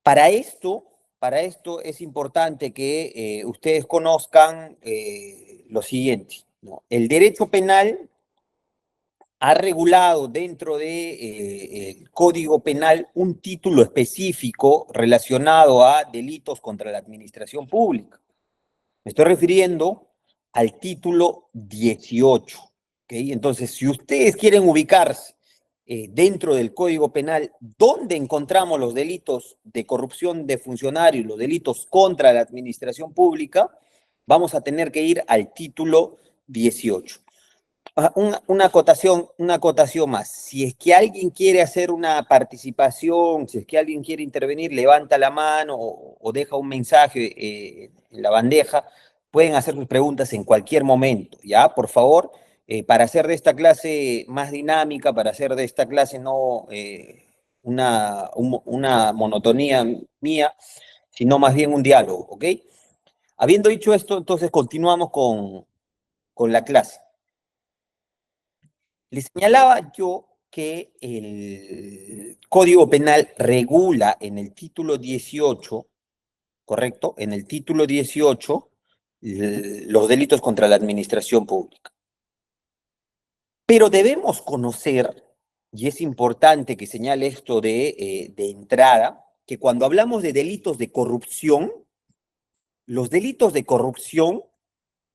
Para esto es importante que ustedes conozcan lo siguiente, ¿no? El derecho penal ha regulado dentro del Código Penal un título específico relacionado a delitos contra la administración pública. Me estoy refiriendo al título 18. ¿Okay? Entonces, si ustedes quieren ubicarse dentro del Código Penal, ¿dónde encontramos los delitos de corrupción de funcionarios, los delitos contra la administración pública? Vamos a tener que ir al título 18. Una acotación más. Si es que alguien quiere hacer una participación, si es que alguien quiere intervenir, levanta la mano o deja un mensaje en la bandeja, pueden hacer sus preguntas en cualquier momento, ¿ya? Por favor, para hacer de esta clase más dinámica, para hacer de esta clase no una monotonía mía, sino más bien un diálogo, ¿ok? Habiendo dicho esto, entonces continuamos con la clase. Le señalaba yo que el Código Penal regula en el título 18, ¿correcto? En el título 18, los delitos contra la administración pública. Pero debemos conocer, y es importante que señale esto de entrada, que cuando hablamos de delitos de corrupción, los delitos de corrupción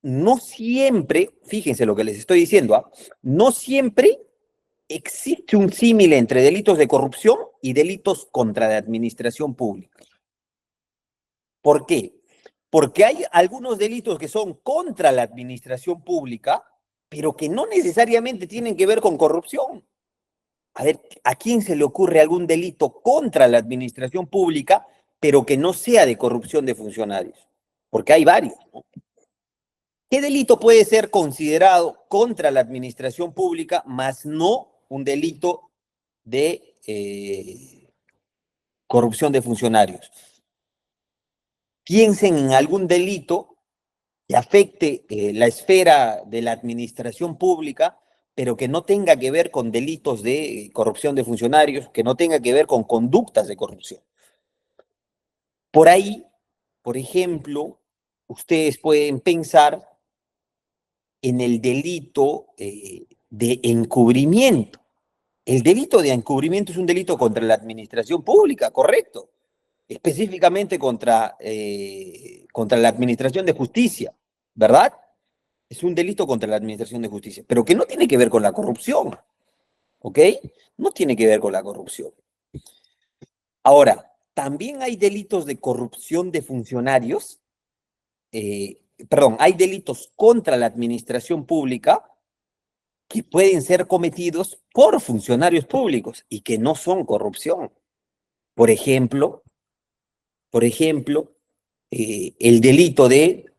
no siempre, fíjense lo que les estoy diciendo, ¿ah? No siempre existe un símil entre delitos de corrupción y delitos contra la administración pública. ¿Por qué? Porque hay algunos delitos que son contra la administración pública, pero que no necesariamente tienen que ver con corrupción. A ver, ¿a quién se le ocurre algún delito contra la administración pública, pero que no sea de corrupción de funcionarios? Porque hay varios, ¿no? ¿Qué delito puede ser considerado contra la administración pública, más no un delito de corrupción de funcionarios? Piensen en algún delito que afecte la esfera de la administración pública, pero que no tenga que ver con delitos de corrupción de funcionarios, que no tenga que ver con conductas de corrupción. Por ahí, por ejemplo, ustedes pueden pensar en el delito de encubrimiento. El delito de encubrimiento es un delito contra la administración pública, correcto, específicamente contra la administración de justicia, ¿verdad? Es un delito contra la administración de justicia, pero que no tiene que ver con la corrupción, ¿ok? No tiene que ver con la corrupción. Ahora, también hay delitos de corrupción de funcionarios, hay delitos contra la administración pública que pueden ser cometidos por funcionarios públicos y que no son corrupción. Por ejemplo, el delito de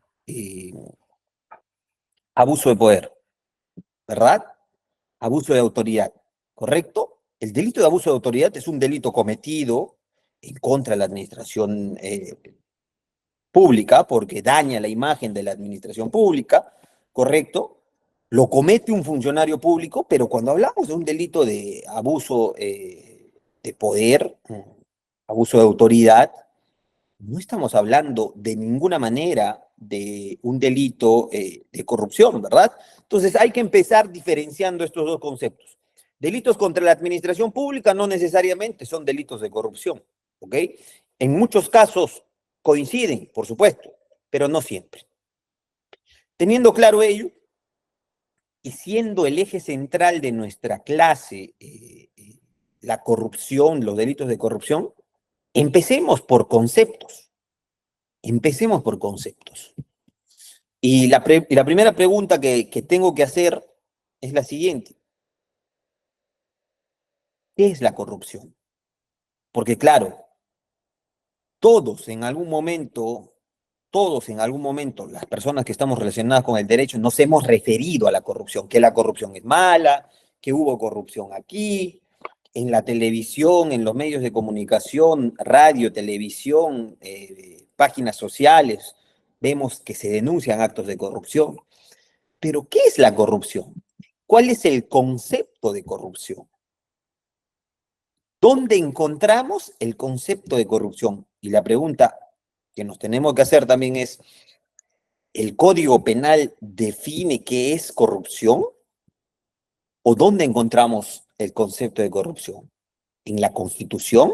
abuso de poder, ¿verdad? Abuso de autoridad, ¿correcto? El delito de abuso de autoridad es un delito cometido en contra de la administración pública porque daña la imagen de la administración pública, ¿correcto? Lo comete un funcionario público, pero cuando hablamos de un delito de abuso de poder, abuso de autoridad, no estamos hablando de ninguna manera de un delito de corrupción, ¿verdad? Entonces hay que empezar diferenciando estos dos conceptos. Delitos contra la administración pública no necesariamente son delitos de corrupción, ¿ok? En muchos casos coinciden, por supuesto, pero no siempre. Teniendo claro ello, y siendo el eje central de nuestra clase la corrupción, los delitos de corrupción, empecemos por conceptos. Empecemos por conceptos. Y la primera pregunta que tengo que hacer es la siguiente. ¿Qué es la corrupción? Porque claro, todos en algún momento, las personas que estamos relacionadas con el derecho, nos hemos referido a la corrupción, que la corrupción es mala, que hubo corrupción aquí, en la televisión, en los medios de comunicación, radio, televisión, páginas sociales, vemos que se denuncian actos de corrupción. Pero, ¿qué es la corrupción? ¿Cuál es el concepto de corrupción? ¿Dónde encontramos el concepto de corrupción? Y la pregunta que nos tenemos que hacer también es, ¿el Código Penal define qué es corrupción? ¿O dónde encontramos el concepto de corrupción? ¿En la Constitución?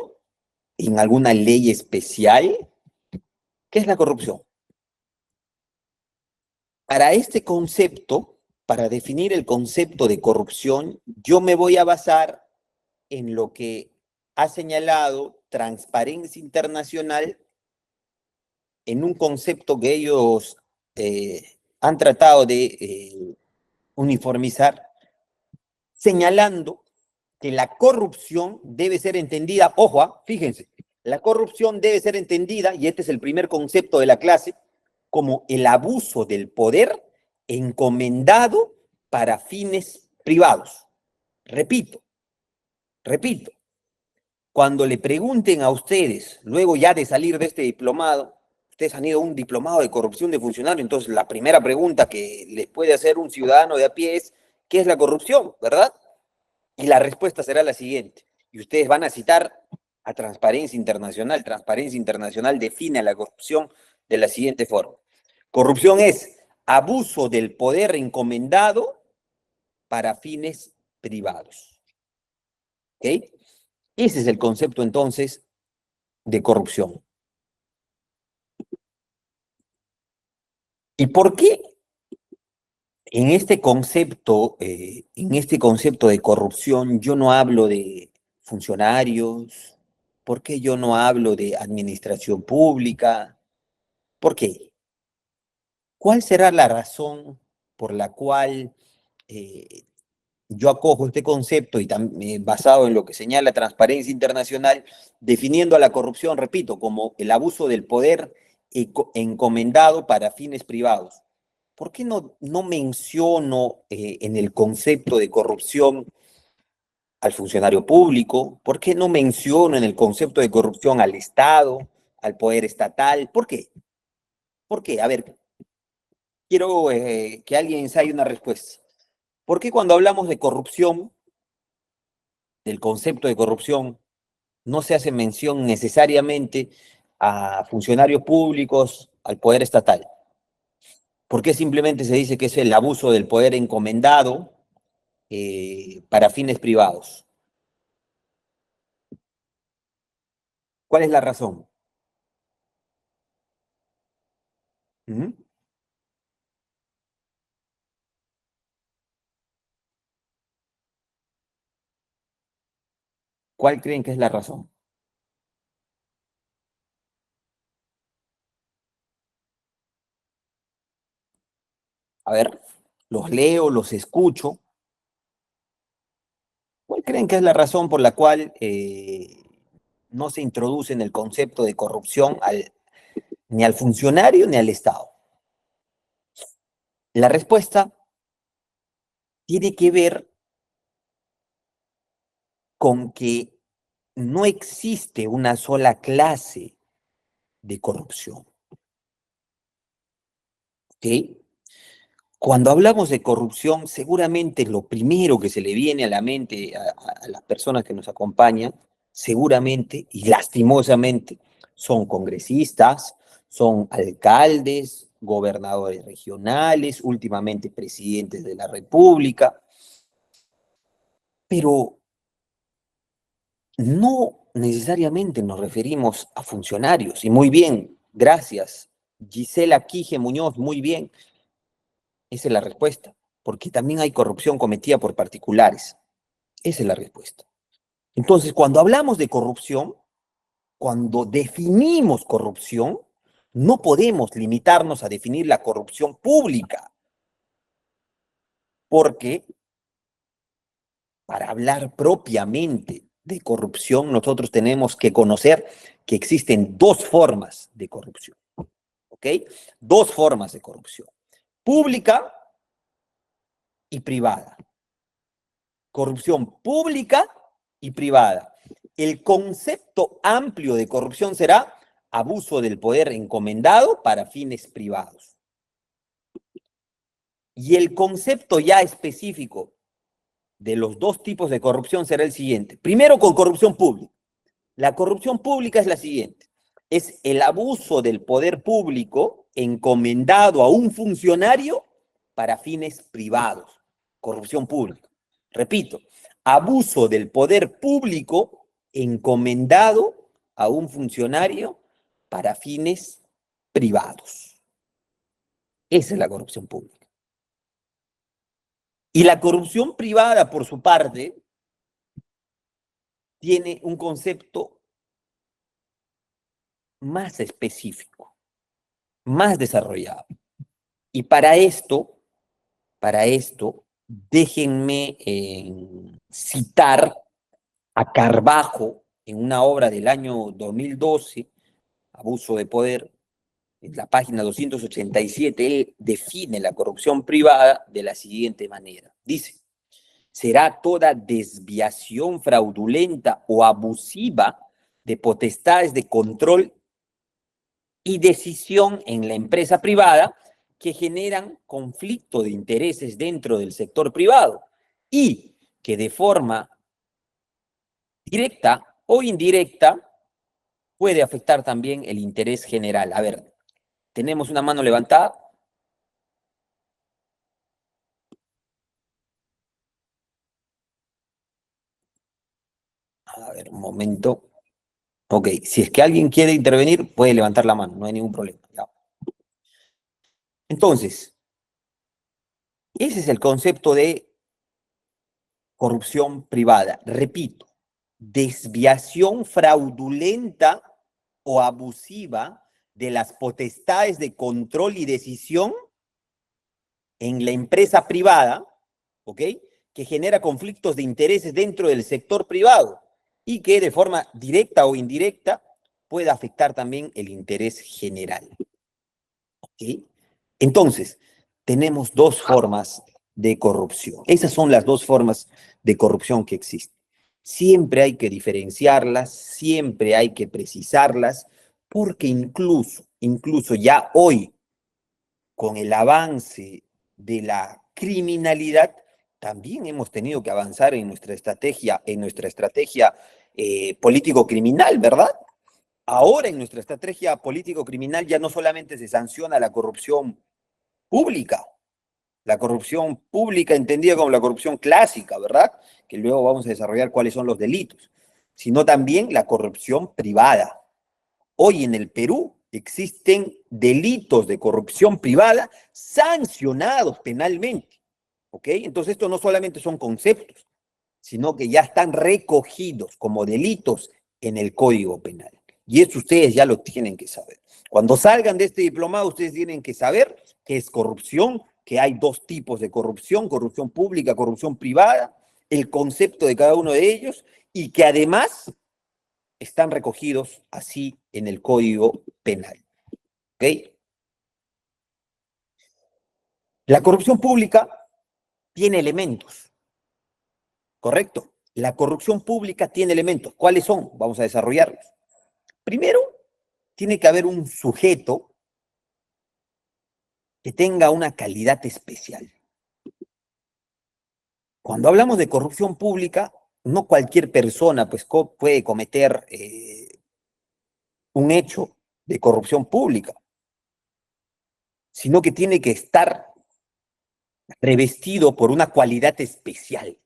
¿En alguna ley especial? ¿Qué es la corrupción? Para este concepto, para definir el concepto de corrupción, yo me voy a basar en lo que ha señalado Transparencia Internacional en un concepto que ellos han tratado de uniformizar, señalando que la corrupción debe ser entendida, ojo, fíjense, la corrupción debe ser entendida, y este es el primer concepto de la clase, como el abuso del poder encomendado para fines privados. Repito, repito, cuando le pregunten a ustedes, luego ya de salir de este diplomado, ustedes han ido a un diplomado de corrupción de funcionarios, entonces la primera pregunta que les puede hacer un ciudadano de a pie es, ¿qué es la corrupción? ¿Verdad? Y la respuesta será la siguiente. Y ustedes van a citar a Transparencia Internacional. Transparencia Internacional define la corrupción de la siguiente forma. Corrupción es abuso del poder encomendado para fines privados. ¿Ok? Ese es el concepto entonces de corrupción. ¿Y por qué en este concepto de corrupción, yo no hablo de funcionarios? ¿Por qué yo no hablo de administración pública? ¿Por qué? ¿Cuál será la razón por la cual eh, yo acojo este concepto y basado en lo que señala Transparencia Internacional, definiendo a la corrupción, repito, como el abuso del poder encomendado para fines privados? ¿Por qué no menciono en el concepto de corrupción al funcionario público? ¿Por qué no menciono en el concepto de corrupción al Estado, al poder estatal? ¿Por qué? ¿Por qué? A ver, quiero que alguien ensaye una respuesta. ¿Por qué cuando hablamos de corrupción, del concepto de corrupción, no se hace mención necesariamente a funcionarios públicos, al poder estatal? ¿Por qué simplemente se dice que es el abuso del poder encomendado para fines privados? ¿Cuál es la razón? ¿Mm? ¿Cuál creen que es la razón? A ver, los leo, los escucho. ¿Cuál creen que es la razón por la cual no se introduce en el concepto de corrupción ni al funcionario ni al Estado? La respuesta tiene que ver con que no existe una sola clase de corrupción. ¿Ok? Cuando hablamos de corrupción, seguramente lo primero que se le viene a la mente a las personas que nos acompañan, seguramente y lastimosamente, son congresistas, son alcaldes, gobernadores regionales, últimamente presidentes de la República, pero no necesariamente nos referimos a funcionarios. Y muy bien, gracias. Gisela Quije Muñoz, muy bien. Esa es la respuesta, porque también hay corrupción cometida por particulares. Esa es la respuesta. Entonces, cuando hablamos de corrupción, cuando definimos corrupción, no podemos limitarnos a definir la corrupción pública, porque para hablar propiamente de corrupción, nosotros tenemos que conocer que existen dos formas de corrupción, ¿ok? Dos formas de corrupción, pública y privada. Corrupción pública y privada. El concepto amplio de corrupción será abuso del poder encomendado para fines privados. Y el concepto ya específico de los dos tipos de corrupción será el siguiente. Primero, con corrupción pública. La corrupción pública es la siguiente. Es el abuso del poder público encomendado a un funcionario para fines privados. Corrupción pública. Repito, abuso del poder público encomendado a un funcionario para fines privados. Esa es la corrupción pública. Y la corrupción privada, por su parte, tiene un concepto más específico, más desarrollado. Y para esto, déjenme citar a Carbajo en una obra del año 2012, Abuso de Poder, en la página 287, él define la corrupción privada de la siguiente manera. Dice, será toda desviación fraudulenta o abusiva de potestades de control y decisión en la empresa privada que generan conflicto de intereses dentro del sector privado y que de forma directa o indirecta puede afectar también el interés general. A ver, tenemos una mano levantada. A ver, un momento. Ok, si es que alguien quiere intervenir, puede levantar la mano, no hay ningún problema. Ya. Entonces, ese es el concepto de corrupción privada. Repito, desviación fraudulenta o abusiva de las potestades de control y decisión en la empresa privada, ¿ok? Que genera conflictos de intereses dentro del sector privado y que de forma directa o indirecta puede afectar también el interés general. ¿Ok? Entonces, tenemos dos formas de corrupción. Esas son las dos formas de corrupción que existen. Siempre hay que diferenciarlas, siempre hay que precisarlas, porque incluso ya hoy, con el avance de la criminalidad, también hemos tenido que avanzar en nuestra estrategia político-criminal, ¿verdad? Ahora en nuestra estrategia político-criminal ya no solamente se sanciona la corrupción pública entendida como la corrupción clásica, ¿verdad? Que luego vamos a desarrollar cuáles son los delitos, sino también la corrupción privada. Hoy en el Perú existen delitos de corrupción privada sancionados penalmente, ¿ok? Entonces esto no solamente son conceptos, sino que ya están recogidos como delitos en el Código Penal. Y eso ustedes ya lo tienen que saber. Cuando salgan de este diplomado, ustedes tienen que saber que es corrupción, que hay dos tipos de corrupción, corrupción pública, corrupción privada, el concepto de cada uno de ellos, y que además están recogidos así en el Código Penal. ¿Ok? La corrupción pública tiene elementos, ¿correcto? La corrupción pública tiene elementos. ¿Cuáles son? Vamos a desarrollarlos. Primero, tiene que haber un sujeto que tenga una calidad especial. Cuando hablamos de corrupción pública, no cualquier persona pues, puede cometer un hecho de corrupción pública, sino que tiene que estar revestido por una cualidad especial.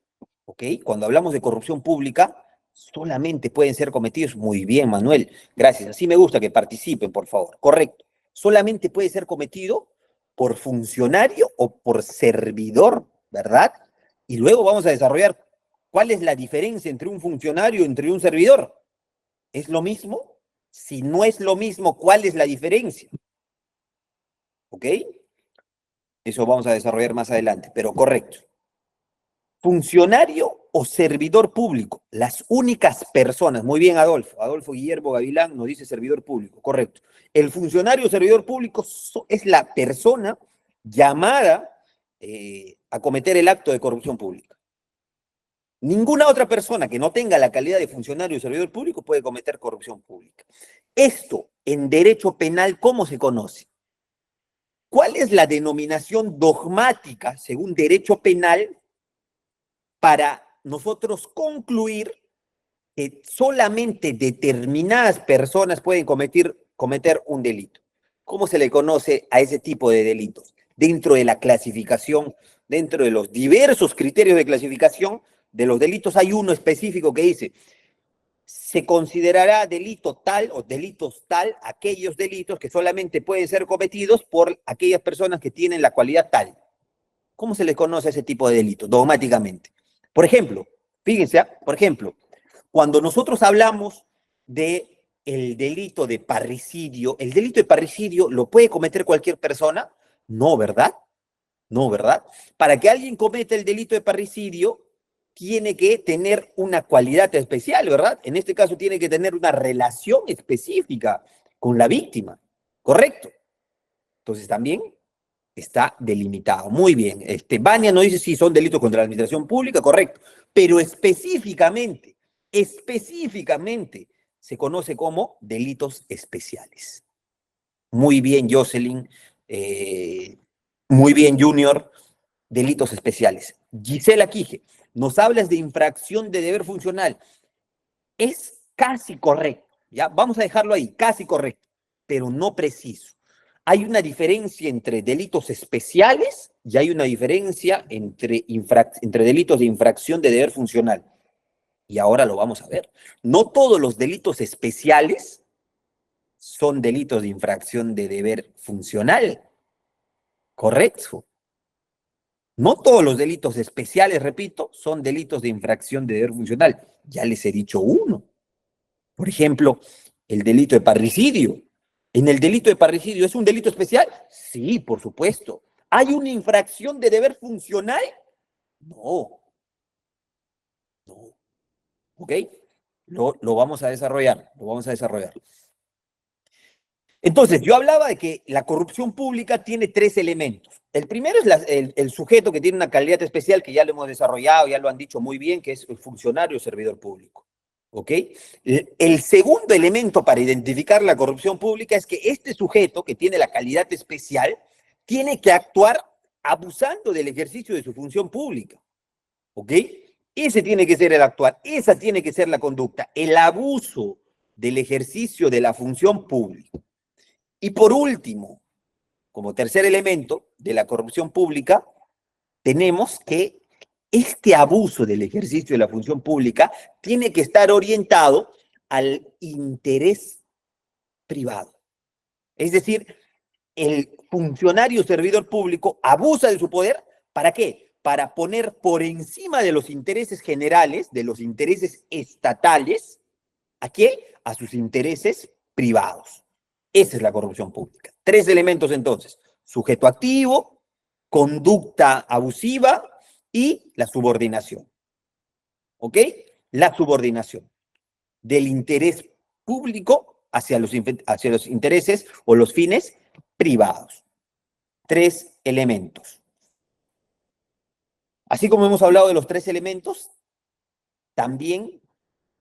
¿Ok? Cuando hablamos de corrupción pública, solamente pueden ser cometidos, muy bien, Manuel, gracias, así me gusta que participen, por favor, correcto. Solamente puede ser cometido por funcionario o por servidor, ¿verdad? Y luego vamos a desarrollar cuál es la diferencia entre un funcionario y entre un servidor. ¿Es lo mismo? Si no es lo mismo, ¿cuál es la diferencia? ¿Ok? Eso vamos a desarrollar más adelante, pero correcto. Funcionario o servidor público, las únicas personas, muy bien Adolfo Guillermo Gavilán nos dice servidor público, correcto. El funcionario o servidor público es la persona llamada a cometer el acto de corrupción pública. Ninguna otra persona que no tenga la calidad de funcionario o servidor público puede cometer corrupción pública. Esto en derecho penal, ¿cómo se conoce? ¿Cuál es la denominación dogmática, según derecho penal, para nosotros concluir que solamente determinadas personas pueden cometer un delito. ¿Cómo se le conoce a ese tipo de delitos? Dentro de la clasificación, dentro de los diversos criterios de clasificación de los delitos, hay uno específico que dice, se considerará delito tal o delitos tal aquellos delitos que solamente pueden ser cometidos por aquellas personas que tienen la cualidad tal. ¿Cómo se les conoce a ese tipo de delitos? Dogmáticamente. Por ejemplo, fíjense, por ejemplo, cuando nosotros hablamos de el delito de parricidio, ¿el delito de parricidio lo puede cometer cualquier persona? No, ¿verdad? No, ¿verdad? Para que alguien cometa el delito de parricidio, tiene que tener una cualidad especial, ¿verdad? En este caso tiene que tener una relación específica con la víctima, ¿correcto? Entonces también está delimitado. Muy bien. Vania nos dice si son delitos contra la administración pública, correcto. Pero específicamente, se conoce como delitos especiales. Muy bien, Jocelyn. Muy bien, Junior. Delitos especiales. Gisela Quije, nos hablas de infracción de deber funcional. Es casi correcto, ¿ya? Vamos a dejarlo ahí, casi correcto, pero no preciso. Hay una diferencia entre delitos especiales y hay una diferencia entre delitos de infracción de deber funcional. Y ahora lo vamos a ver. No todos los delitos especiales son delitos de infracción de deber funcional, ¿correcto? No todos los delitos especiales, repito, son delitos de infracción de deber funcional. Ya les he dicho uno. Por ejemplo, el delito de parricidio. ¿En el delito de parricidio es un delito especial? Sí, por supuesto. ¿Hay una infracción de deber funcional? No, no. ¿Ok? Lo vamos a desarrollar, lo vamos a desarrollar. Entonces, yo hablaba de que la corrupción pública tiene tres elementos. El primero es el sujeto que tiene una calidad especial, que ya lo hemos desarrollado, ya lo han dicho muy bien, que es el funcionario o servidor público. ¿Ok? El segundo elemento para identificar la corrupción pública es que este sujeto, que tiene la calidad especial, tiene que actuar abusando del ejercicio de su función pública. ¿Ok? Ese tiene que ser el actuar, esa tiene que ser la conducta, el abuso del ejercicio de la función pública. Y por último, como tercer elemento de la corrupción pública, tenemos que este abuso del ejercicio de la función pública tiene que estar orientado al interés privado. Es decir, el funcionario servidor público abusa de su poder, ¿para qué? Para poner por encima de los intereses generales, de los intereses estatales, ¿a qué? A sus intereses privados. Esa es la corrupción pública. Tres elementos entonces: sujeto activo, conducta abusiva y la subordinación. ¿Ok? La subordinación del interés público hacia los intereses o los fines privados. Tres elementos. Así como hemos hablado de los tres elementos, también,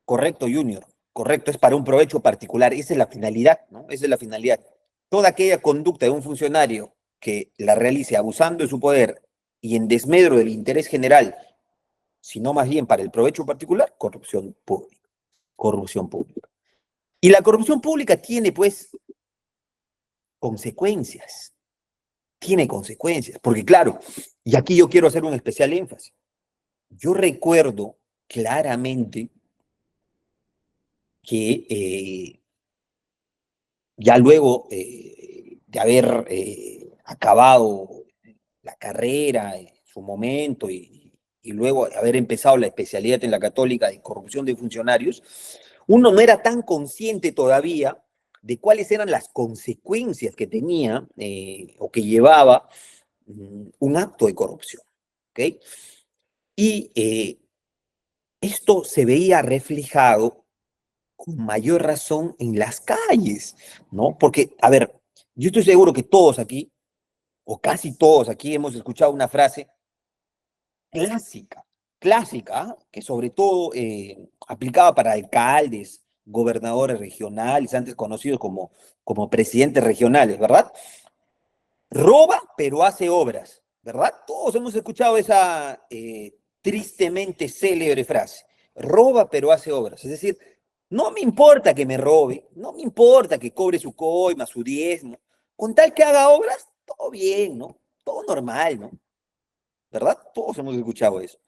correcto, Junior, correcto, es para un provecho particular. Esa es la finalidad, ¿no? Esa es la finalidad. Toda aquella conducta de un funcionario que la realice abusando de su poder y en desmedro del interés general, sino más bien para el provecho particular, corrupción pública. Corrupción pública. Y la corrupción pública tiene, pues, consecuencias. Tiene consecuencias. Porque, claro, y aquí yo quiero hacer un especial énfasis. Yo recuerdo claramente que ya luego de haber acabado la carrera en su momento y luego de haber empezado la especialidad en la Católica de corrupción de funcionarios, uno no era tan consciente todavía de cuáles eran las consecuencias que tenía o que llevaba un acto de corrupción. ¿Ok? Y esto se veía reflejado con mayor razón en las calles, ¿no? Porque, a ver, yo estoy seguro que todos aquí, o casi todos aquí, hemos escuchado una frase clásica, clásica, ¿ah? Que sobre todo aplicaba para alcaldes, gobernadores regionales, antes conocidos como presidentes regionales, ¿verdad? Roba, pero hace obras, ¿verdad? Todos hemos escuchado tristemente célebre frase, roba pero hace obras. Es decir, no me importa que me robe, no me importa que cobre su coima, su diezmo, con tal que haga obras, todo bien, ¿no? Todo normal, ¿no? ¿Verdad? Todos hemos escuchado eso.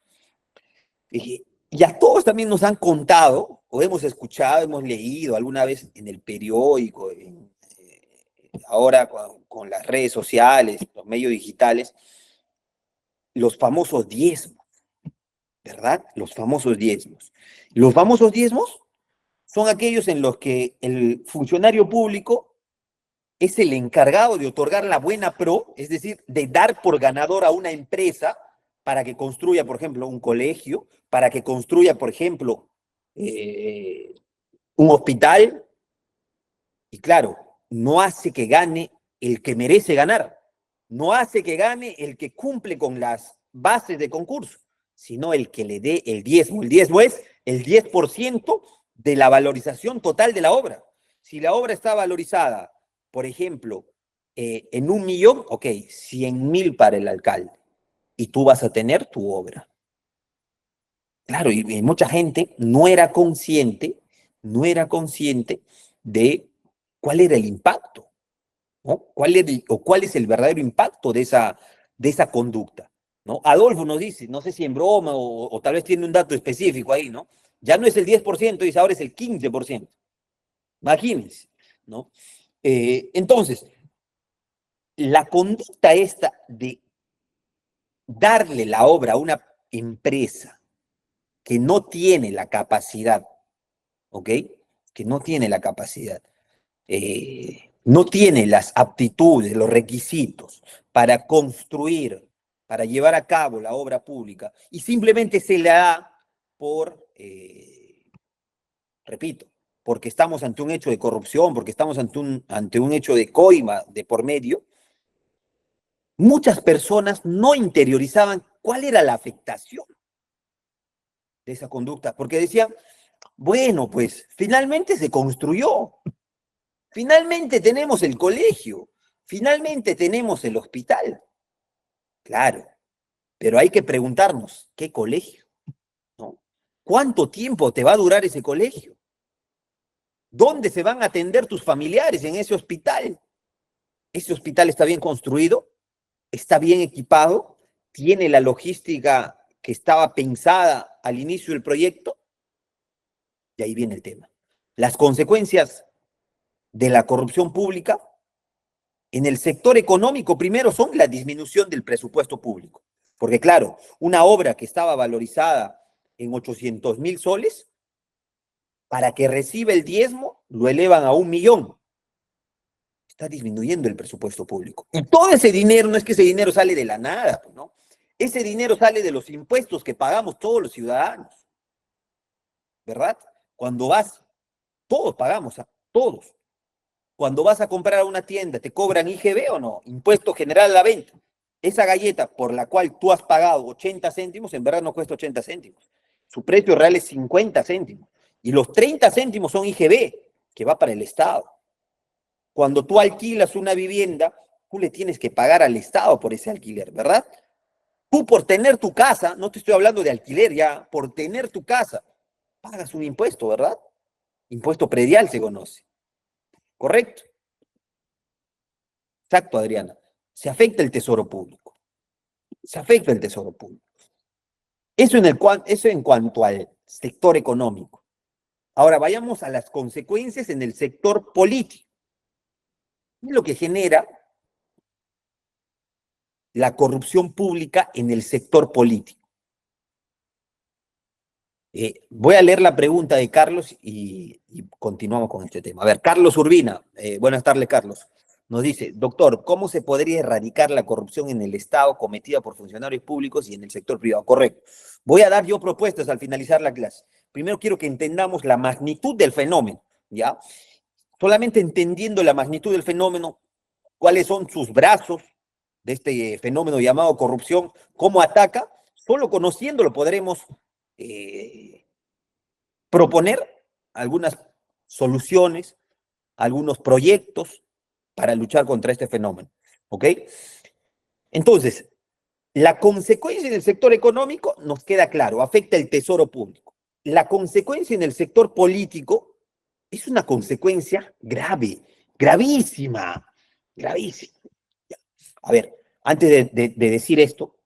Y a todos también nos han contado, o hemos escuchado, hemos leído alguna vez en el periódico, ahora con las redes sociales, los medios digitales, los famosos diezmos, ¿verdad? Los famosos diezmos. Los famosos diezmos son aquellos en los que el funcionario público es el encargado de otorgar la buena pro, es decir, de dar por ganador a una empresa para que construya, por ejemplo, un colegio, para que construya, por ejemplo, eh, un hospital, y claro, no hace que gane el que merece ganar, no hace que gane el que cumple con las bases de concurso, sino el que le dé el diezmo. El diezmo es el 10% de la valorización total de la obra. Si la obra está valorizada, por ejemplo, en 1 millón, ok, 100.000 para el alcalde, y tú vas a tener tu obra. Claro, y mucha gente no era consciente de cuál era el impacto, ¿no? ¿Cuál es el verdadero impacto de esa conducta? ¿No? Adolfo nos dice, no sé si en broma o tal vez tiene un dato específico ahí, ¿no? Ya no es el 10%, dice, ahora es el 15%. Imagínense, ¿no? Entonces, la conducta esta de darle la obra a una empresa que no tiene la capacidad, ¿ok? Que no tiene la capacidad, no tiene las aptitudes, los requisitos para construir, para llevar a cabo la obra pública, y simplemente se la da por, repito, porque estamos ante un hecho de corrupción, porque estamos ante un hecho de coima de por medio. Muchas personas no interiorizaban cuál era la afectación de esa conducta, porque decían, bueno, pues finalmente se construyó, finalmente tenemos el colegio, finalmente tenemos el hospital. Claro, pero hay que preguntarnos, ¿qué colegio? ¿No? ¿Cuánto tiempo te va a durar ese colegio? ¿Dónde se van a atender tus familiares en ese hospital? ¿Ese hospital está bien construido? ¿Está bien equipado? ¿Tiene la logística que estaba pensada al inicio del proyecto? Y ahí viene el tema. Las consecuencias de la corrupción pública en el sector económico primero son la disminución del presupuesto público. Porque claro, una obra que estaba valorizada en 800.000 soles, para que reciba el diezmo, lo elevan a 1 millón. Está disminuyendo el presupuesto público. Y todo ese dinero, no es que ese dinero sale de la nada, ¿no? Ese dinero sale de los impuestos que pagamos todos los ciudadanos, ¿verdad? Cuando vas, todos pagamos, ¿eh? Todos. Cuando vas a comprar a una tienda, ¿te cobran IGB o no? Impuesto General a la Venta. Esa galleta por la cual tú has pagado 80 céntimos, en verdad no cuesta 80 céntimos. Su precio real es 50 céntimos. Y los 30 céntimos son IGB, que va para el Estado. Cuando tú alquilas una vivienda, tú le tienes que pagar al Estado por ese alquiler, ¿verdad? Tú por tener tu casa, no te estoy hablando de alquiler ya, por tener tu casa, pagas un impuesto, ¿verdad? Impuesto predial se conoce. ¿Correcto? Exacto, Adriana. Se afecta el tesoro público. Se afecta el tesoro público. Eso en cuanto al sector económico. Ahora vayamos a las consecuencias en el sector político. ¿Qué es lo que genera la corrupción pública en el sector político? Voy a leer la pregunta de Carlos y continuamos con este tema. A ver, Carlos Urbina, buenas tardes, Carlos. Nos dice, doctor, ¿cómo se podría erradicar la corrupción en el Estado cometida por funcionarios públicos y en el sector privado? Correcto. Voy a dar yo propuestas al finalizar la clase. Primero quiero que entendamos la magnitud del fenómeno, ¿ya? Solamente entendiendo la magnitud del fenómeno, cuáles son sus brazos de este fenómeno llamado corrupción, cómo ataca, solo conociéndolo podremos proponer algunas soluciones, algunos proyectos para luchar contra este fenómeno. ¿Ok? Entonces, La consecuencia en el sector económico nos queda claro, afecta el tesoro público. La consecuencia en el sector político es una consecuencia grave, gravísima, gravísima. A ver, antes de decir esto,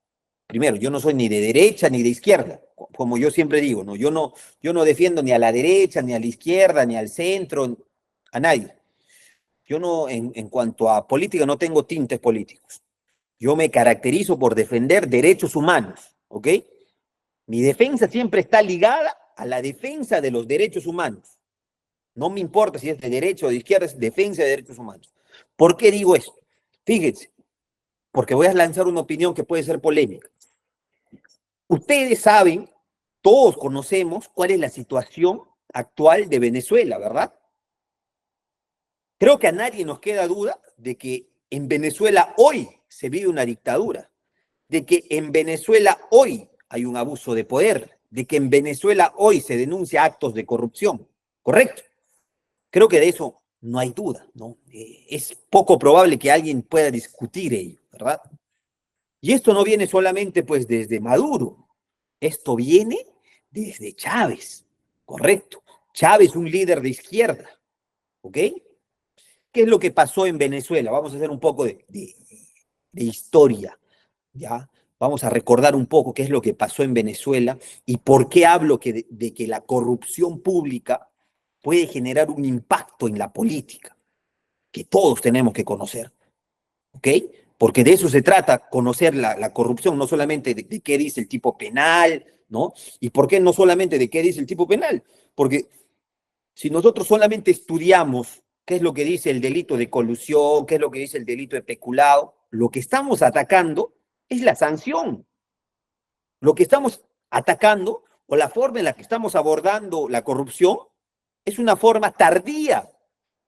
primero, yo no soy ni de derecha ni de izquierda, como yo siempre digo, ¿no? Yo no defiendo ni a la derecha, ni a la izquierda, ni al centro, a nadie. Yo no, en cuanto a política, no tengo tintes políticos. Yo me caracterizo por defender derechos humanos, ¿ok? Mi defensa siempre está ligada a la defensa de los derechos humanos. No me importa si es de derecha o de izquierda, es defensa de derechos humanos. ¿Por qué digo esto? Fíjense, porque voy a lanzar una opinión que puede ser polémica. Ustedes saben, todos conocemos cuál es la situación actual de Venezuela, ¿verdad? Creo que a nadie nos queda duda de que en Venezuela hoy se vive una dictadura, de que en Venezuela hoy hay un abuso de poder, de que en Venezuela hoy se denuncia actos de corrupción, ¿correcto? Creo que de eso no hay duda, ¿no? Es poco probable que alguien pueda discutir ello, ¿verdad? Y esto no viene solamente pues desde Maduro, esto viene desde Chávez, ¿correcto? Chávez, un líder de izquierda, ¿ok? ¿Qué es lo que pasó en Venezuela? Vamos a hacer un poco de historia, ¿ya? Vamos a recordar un poco qué es lo que pasó en Venezuela y por qué hablo de que la corrupción pública puede generar un impacto en la política, que todos tenemos que conocer, ¿ok? Porque de eso se trata, conocer la corrupción, no solamente de qué dice el tipo penal, ¿no? ¿Y por qué no solamente de qué dice el tipo penal? Porque si nosotros solamente estudiamos qué es lo que dice el delito de colusión, qué es lo que dice el delito de peculado, lo que estamos atacando es la sanción. Lo que estamos atacando o la forma en la que estamos abordando la corrupción es una forma tardía,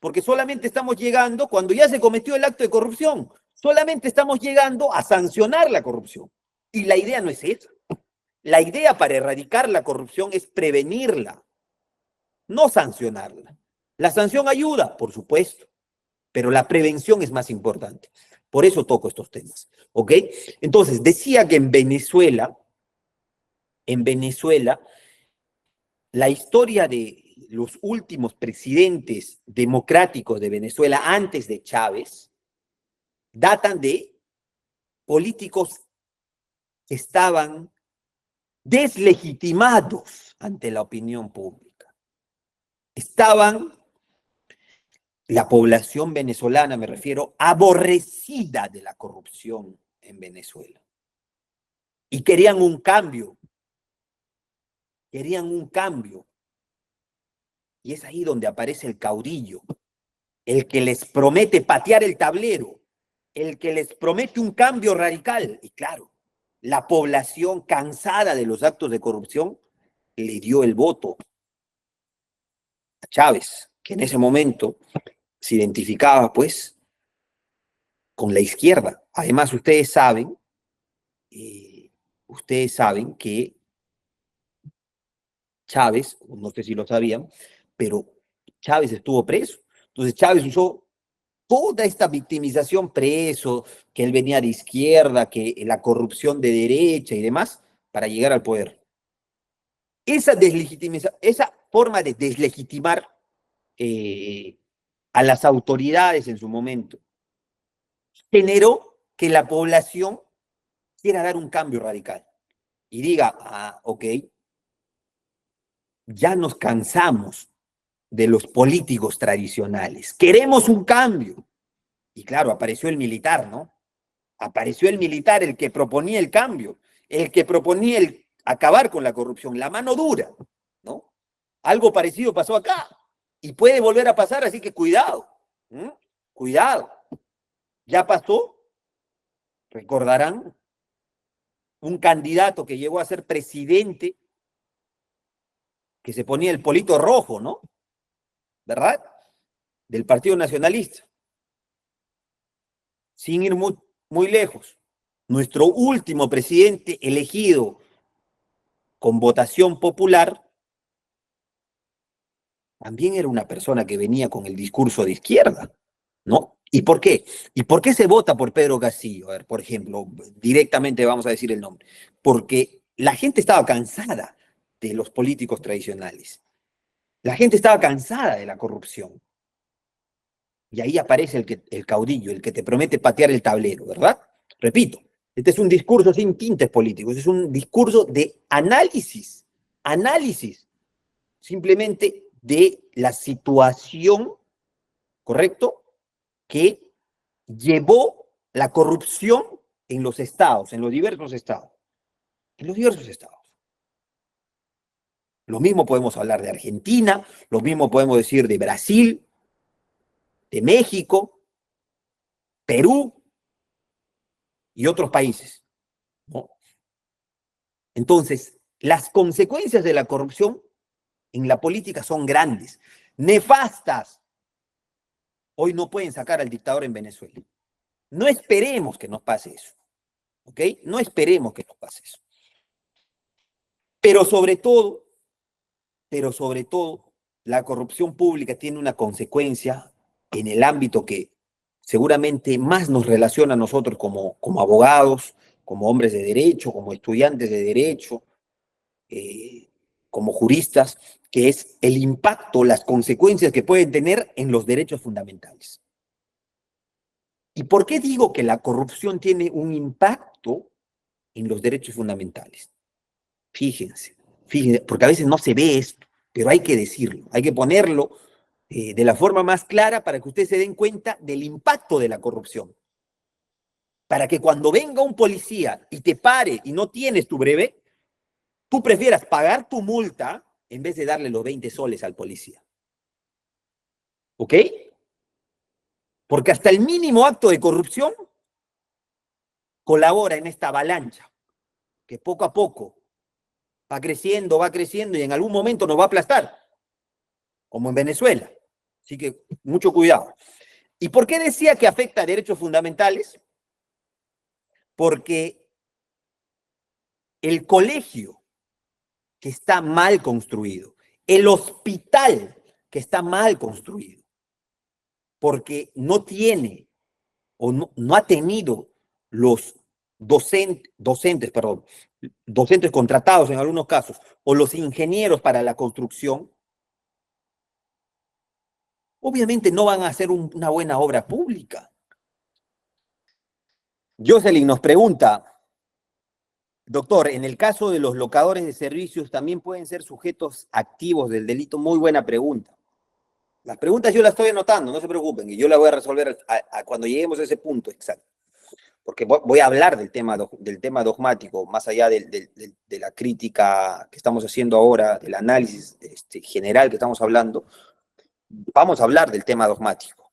porque solamente estamos llegando cuando ya se cometió el acto de corrupción. Solamente estamos llegando a sancionar la corrupción. Y la idea no es esa. La idea para erradicar la corrupción es prevenirla, no sancionarla. La sanción ayuda, por supuesto, pero la prevención es más importante. Por eso toco estos temas, ¿ok? Entonces, decía que en Venezuela, la historia de los últimos presidentes democráticos de Venezuela antes de Chávez datan de políticos que estaban deslegitimados ante la opinión pública. Estaban la población venezolana, me refiero, aborrecida de la corrupción en Venezuela. Y querían un cambio, querían un cambio. Y es ahí donde aparece el caudillo, el que les promete patear el tablero, el que les promete un cambio radical. Y claro, la población cansada de los actos de corrupción le dio el voto a Chávez, que en ese momento se identificaba pues con la izquierda. Además, ustedes saben que Chávez, no sé si lo sabían, pero Chávez estuvo preso. Entonces Chávez usó toda esta victimización preso, que él venía de izquierda, que la corrupción de derecha y demás, para llegar al poder. Esa forma de deslegitimar eh, a las autoridades en su momento generó que la población quiera dar un cambio radical y diga, ok, ya nos cansamos de los políticos tradicionales, queremos un cambio. Y claro, apareció el militar, ¿no? Apareció el militar, el que proponía el cambio, el que proponía el acabar con la corrupción, la mano dura, ¿no? Algo parecido pasó acá y puede volver a pasar, así que cuidado, ¿m? Cuidado. Ya pasó, recordarán, un candidato que llegó a ser presidente, que se ponía el polito rojo, ¿no? ¿Verdad? Del Partido Nacionalista. Sin ir muy, muy lejos. Nuestro último presidente elegido con votación popular también era una persona que venía con el discurso de izquierda, ¿no? ¿Y por qué? ¿Y por qué se vota por Pedro Castillo? A ver, por ejemplo, directamente vamos a decir el nombre. Porque la gente estaba cansada de los políticos tradicionales. La gente estaba cansada de la corrupción. Y ahí aparece el caudillo, el que te promete patear el tablero, ¿verdad? Repito, este es un discurso sin tintes políticos, es un discurso de análisis simplemente de la situación, ¿correcto?, que llevó la corrupción en los estados, en los diversos estados, en los diversos estados. Lo mismo podemos hablar de Argentina, lo mismo podemos decir de Brasil, de México, Perú y otros países, ¿no? Entonces, las consecuencias de la corrupción en la política son grandes, nefastas. Hoy no pueden sacar al dictador en Venezuela. No esperemos que nos pase eso, ¿ok? No esperemos que nos pase eso. Pero sobre todo, la corrupción pública tiene una consecuencia en el ámbito que seguramente más nos relaciona a nosotros como abogados, como hombres de derecho, como estudiantes de derecho, eh, como juristas, que es el impacto, las consecuencias que pueden tener en los derechos fundamentales. ¿Y por qué digo que la corrupción tiene un impacto en los derechos fundamentales? Fíjense, porque a veces no se ve esto, pero hay que decirlo, hay que ponerlo de la forma más clara para que ustedes se den cuenta del impacto de la corrupción. Para que cuando venga un policía y te pare y no tienes tu breve, tú prefieras pagar tu multa en vez de darle los 20 soles al policía. ¿Ok? Porque hasta el mínimo acto de corrupción colabora en esta avalancha que poco a poco va creciendo y en algún momento nos va a aplastar, como en Venezuela. Así que mucho cuidado. ¿Y por qué decía que afecta a derechos fundamentales? Porque el colegio que está mal construido, el hospital que está mal construido, porque no tiene o no ha tenido los docentes contratados en algunos casos, o los ingenieros para la construcción, obviamente no van a hacer una buena obra pública. Jocelyn nos pregunta, doctor, en el caso de los locadores de servicios, ¿también pueden ser sujetos activos del delito? Muy buena pregunta. Las preguntas yo las estoy anotando, no se preocupen, y yo las voy a resolver cuando lleguemos a ese punto exacto. Porque voy a hablar del tema dogmático, más allá de la crítica que estamos haciendo ahora, del análisis general que estamos hablando, vamos a hablar del tema dogmático,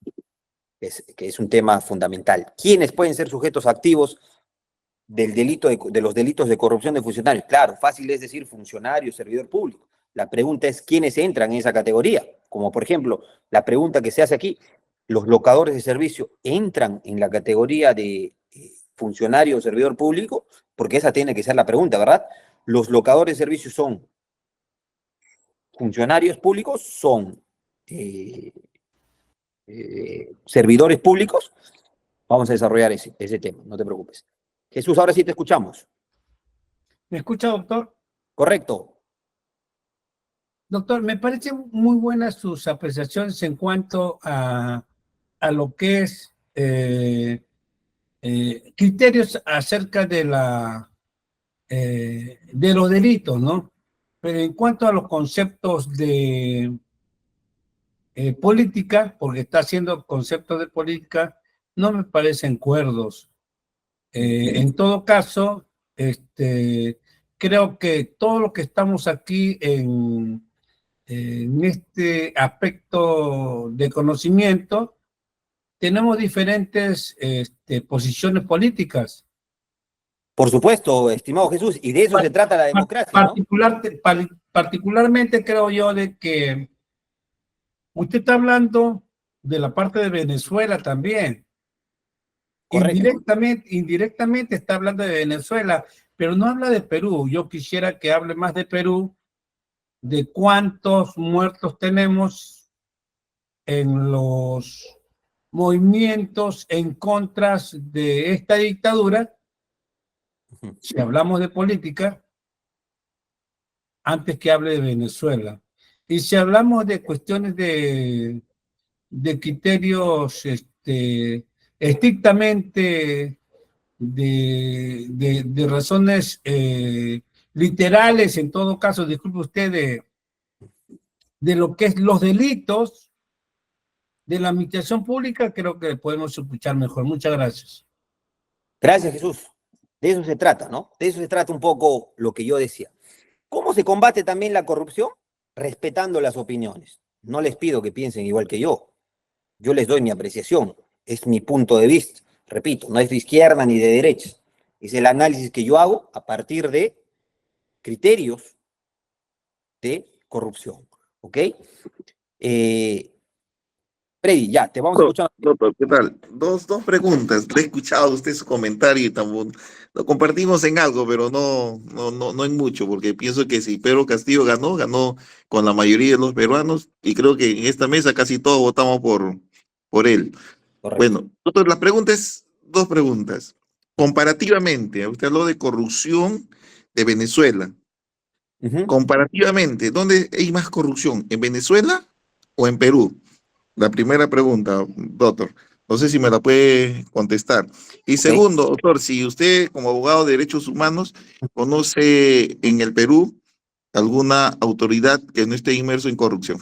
que es un tema fundamental. ¿Quiénes pueden ser sujetos activos de los delitos de corrupción de funcionarios? Claro, fácil es decir funcionario, servidor público. La pregunta es quiénes entran en esa categoría. Como por ejemplo, la pregunta que se hace aquí, ¿los locadores de servicio entran en la categoría de funcionario o servidor público? Porque esa tiene que ser la pregunta, ¿verdad? ¿Los locadores de servicio son funcionarios públicos? ¿Son servidores públicos? Vamos a desarrollar ese tema, no te preocupes. Jesús, ahora sí te escuchamos. ¿Me escucha, doctor? Correcto. Doctor, me parecen muy buenas sus apreciaciones en cuanto a lo que es criterios acerca de de los delitos, ¿no? Pero en cuanto a los conceptos de política, porque está haciendo conceptos de política, no me parecen cuerdos. En todo caso, creo que todo lo que estamos aquí en este aspecto de conocimiento, tenemos diferentes posiciones políticas. Por supuesto, estimado Jesús, y de eso se trata la democracia, ¿no? Particularmente creo yo de que usted está hablando de la parte de Venezuela también. Correcto. Indirectamente está hablando de Venezuela, pero no habla de Perú. Yo quisiera que hable más de Perú, de cuántos muertos tenemos en los movimientos en contra de esta dictadura, si hablamos de política, antes que hable de Venezuela. Y si hablamos de cuestiones de criterios estrictamente de razones literales, en todo caso, disculpe usted, de lo que es los delitos de la administración pública, creo que podemos escuchar mejor. Muchas gracias. Gracias, Jesús. De eso se trata, ¿no? De eso se trata un poco lo que yo decía. ¿Cómo se combate también la corrupción? Respetando las opiniones. No les pido que piensen igual que yo. Yo les doy mi apreciación. Es mi punto de vista. Repito, no es de izquierda ni de derecha. Es el análisis que yo hago a partir de criterios de corrupción. ¿Ok? Freddy, ya, te vamos a escuchar. Doctor, ¿qué tal? Dos preguntas. Le he escuchado usted su comentario y también lo compartimos en algo, pero no en mucho, porque pienso que si Pedro Castillo ganó con la mayoría de los peruanos y creo que en esta mesa casi todos votamos por él. Correcto. Bueno, doctor, la pregunta es dos preguntas. Comparativamente, usted habló de corrupción de Venezuela. Comparativamente, ¿dónde hay más corrupción? ¿En Venezuela o en Perú? La primera pregunta, doctor. No sé si me la puede contestar. Y segundo, doctor, si usted como abogado de derechos humanos conoce en el Perú alguna autoridad que no esté inmerso en corrupción.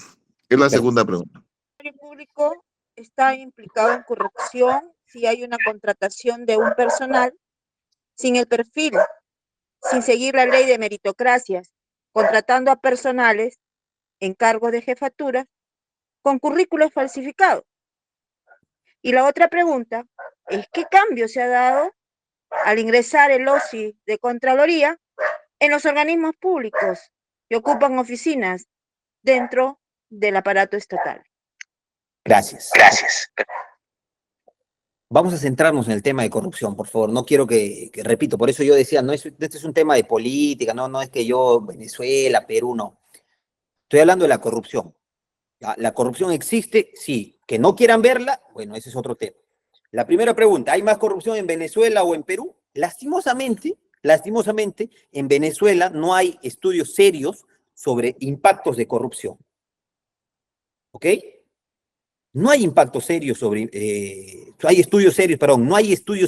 Es la segunda pregunta. El público está implicado en corrupción si hay una contratación de un personal sin el perfil, sin seguir la ley de meritocracias, contratando a personales en cargos de jefatura con currículos falsificados. Y la otra pregunta es ¿qué cambio se ha dado al ingresar el OSI de Contraloría en los organismos públicos que ocupan oficinas dentro del aparato estatal? Gracias. Vamos a centrarnos en el tema de corrupción, por favor. No quiero repito, por eso yo decía, no este es un tema de política, no es que yo, Venezuela, Perú, no. Estoy hablando de la corrupción. ¿La corrupción existe? Sí. ¿Que no quieran verla? Bueno, ese es otro tema. La primera pregunta, ¿hay más corrupción en Venezuela o en Perú? Lastimosamente, en Venezuela no hay estudios serios sobre impactos de corrupción. ¿Ok? No hay impacto serio sobre, no hay estudios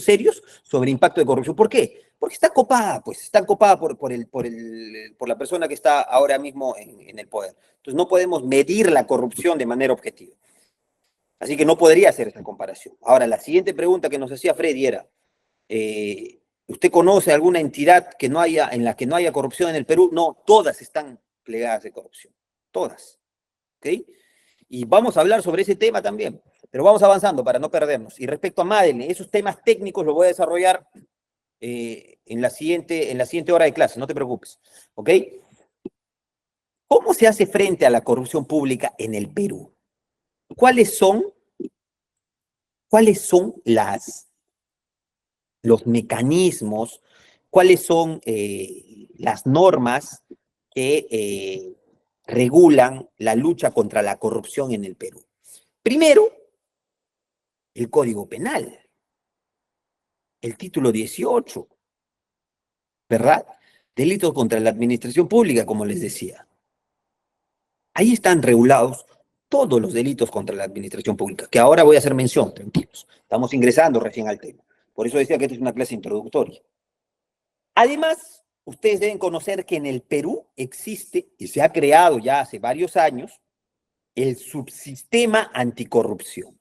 serios sobre impacto de corrupción. ¿Por qué? Porque está copada, pues, está copada por la persona que está ahora mismo en el poder. Entonces no podemos medir la corrupción de manera objetiva. Así que no podría hacer esa comparación. Ahora, la siguiente pregunta que nos hacía Freddy era, ¿usted conoce alguna entidad en la que no haya corrupción en el Perú? No, todas están plegadas de corrupción. Todas. ¿Ok? Y vamos a hablar sobre ese tema también, pero vamos avanzando para no perdernos. Y respecto a Madeleine, esos temas técnicos los voy a desarrollar en la siguiente hora de clase, no te preocupes. ¿Ok? ¿Cómo se hace frente a la corrupción pública en el Perú? ¿Cuáles son los mecanismos, cuáles son las normas que regulan la lucha contra la corrupción en el Perú? Primero, el Código Penal, el título 18, ¿verdad? Delitos contra la administración pública, como les decía. Ahí están regulados todos los delitos contra la administración pública, que ahora voy a hacer mención, tranquilos. Estamos ingresando recién al tema. Por eso decía que esta es una clase introductoria. Además, ustedes deben conocer que en el Perú existe, y se ha creado ya hace varios años, el subsistema anticorrupción.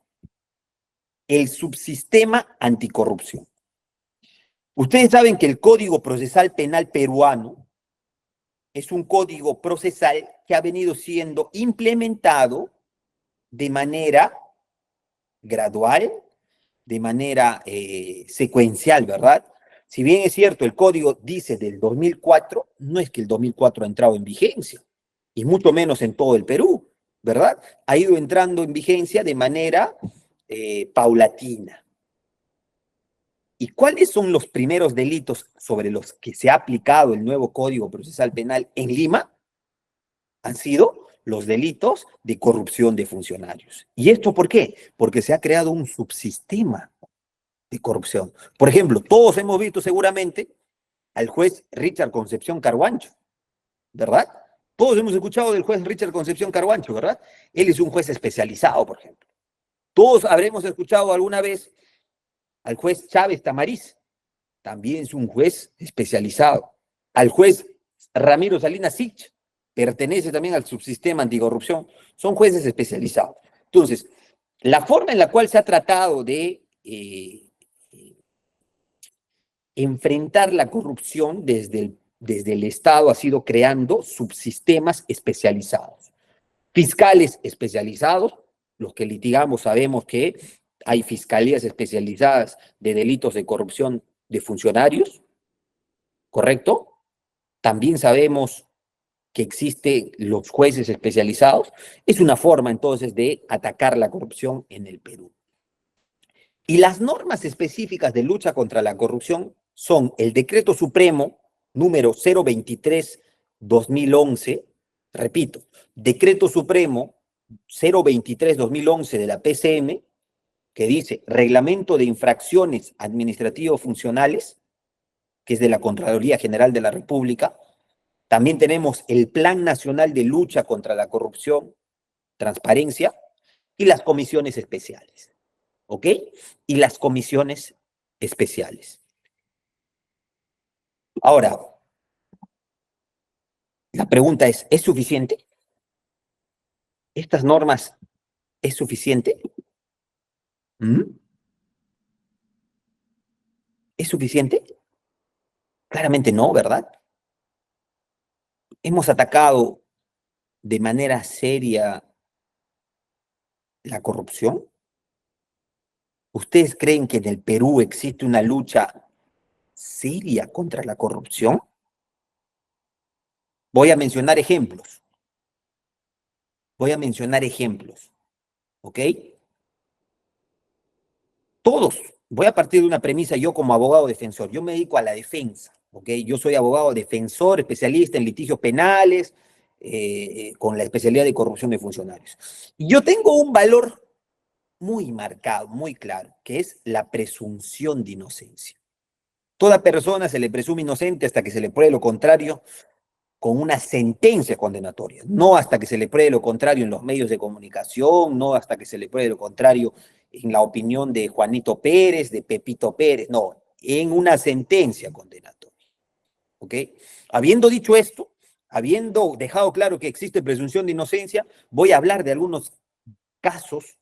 El subsistema anticorrupción. Ustedes saben que el Código Procesal Penal peruano es un código procesal que ha venido siendo implementado de manera gradual, de manera secuencial, ¿verdad? Si bien es cierto, el código dice del 2004, no es que el 2004 ha entrado en vigencia, y mucho menos en todo el Perú, ¿verdad? Ha ido entrando en vigencia de manera paulatina. ¿Y cuáles son los primeros delitos sobre los que se ha aplicado el nuevo Código Procesal Penal en Lima? Han sido los delitos de corrupción de funcionarios. ¿Y esto por qué? Porque se ha creado un subsistema de corrupción. Por ejemplo, todos hemos visto seguramente al juez Richard Concepción Carhuancho, ¿verdad? Todos hemos escuchado del juez Richard Concepción Carhuancho, ¿verdad? Él es un juez especializado, por ejemplo. Todos habremos escuchado alguna vez al juez Chávez Tamariz, también es un juez especializado. Al juez Ramiro Salinas Sich, pertenece también al subsistema anticorrupción, son jueces especializados. Entonces, la forma en la cual se ha tratado de enfrentar la corrupción desde el Estado ha sido creando subsistemas especializados. Fiscales especializados, los que litigamos sabemos que hay fiscalías especializadas de delitos de corrupción de funcionarios, ¿correcto? También sabemos que existen los jueces especializados. Es una forma entonces de atacar la corrupción en el Perú. Y las normas específicas de lucha contra la corrupción son el Decreto Supremo número 023-2011, repito, Decreto Supremo 023-2011 de la PCM, que dice Reglamento de Infracciones Administrativo-Funcionales, que es de la Contraloría General de la República. También tenemos el Plan Nacional de Lucha contra la Corrupción, Transparencia y las comisiones especiales. ¿Ok? Y las comisiones especiales. Ahora, la pregunta ¿es suficiente? ¿Estas normas es suficiente? ¿Mm? ¿Es suficiente? Claramente no, ¿verdad? Hemos atacado de manera seria la corrupción. ¿Ustedes creen que en el Perú existe una lucha seria contra la corrupción? Voy a mencionar ejemplos. ¿Ok? Todos. Voy a partir de una premisa, yo como abogado defensor, yo me dedico a la defensa, ¿ok? Yo soy abogado defensor, especialista en litigios penales, con la especialidad de corrupción de funcionarios. Y yo tengo un valor muy marcado, muy claro, que es la presunción de inocencia. Toda persona se le presume inocente hasta que se le pruebe lo contrario con una sentencia condenatoria, no hasta que se le pruebe lo contrario en los medios de comunicación, no hasta que se le pruebe lo contrario en la opinión de Juanito Pérez, de Pepito Pérez, no, en una sentencia condenatoria. ¿Ok? Habiendo dicho esto, habiendo dejado claro que existe presunción de inocencia, voy a hablar de algunos casos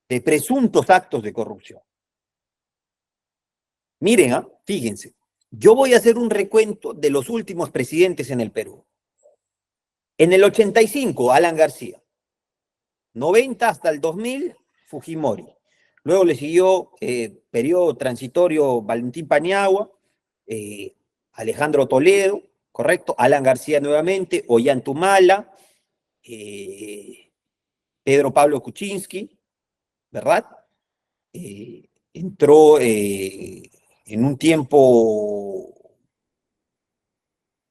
de presuntos actos de corrupción. Miren, fíjense, yo voy a hacer un recuento de los últimos presidentes en el Perú. En el 85, Alan García. 90 hasta el 2000, Fujimori. Luego le siguió periodo transitorio Valentín Paniagua, Alejandro Toledo, ¿correcto? Alan García nuevamente, Ollantumala, Pedro Pablo Kuczynski, ¿verdad? Entró en un tiempo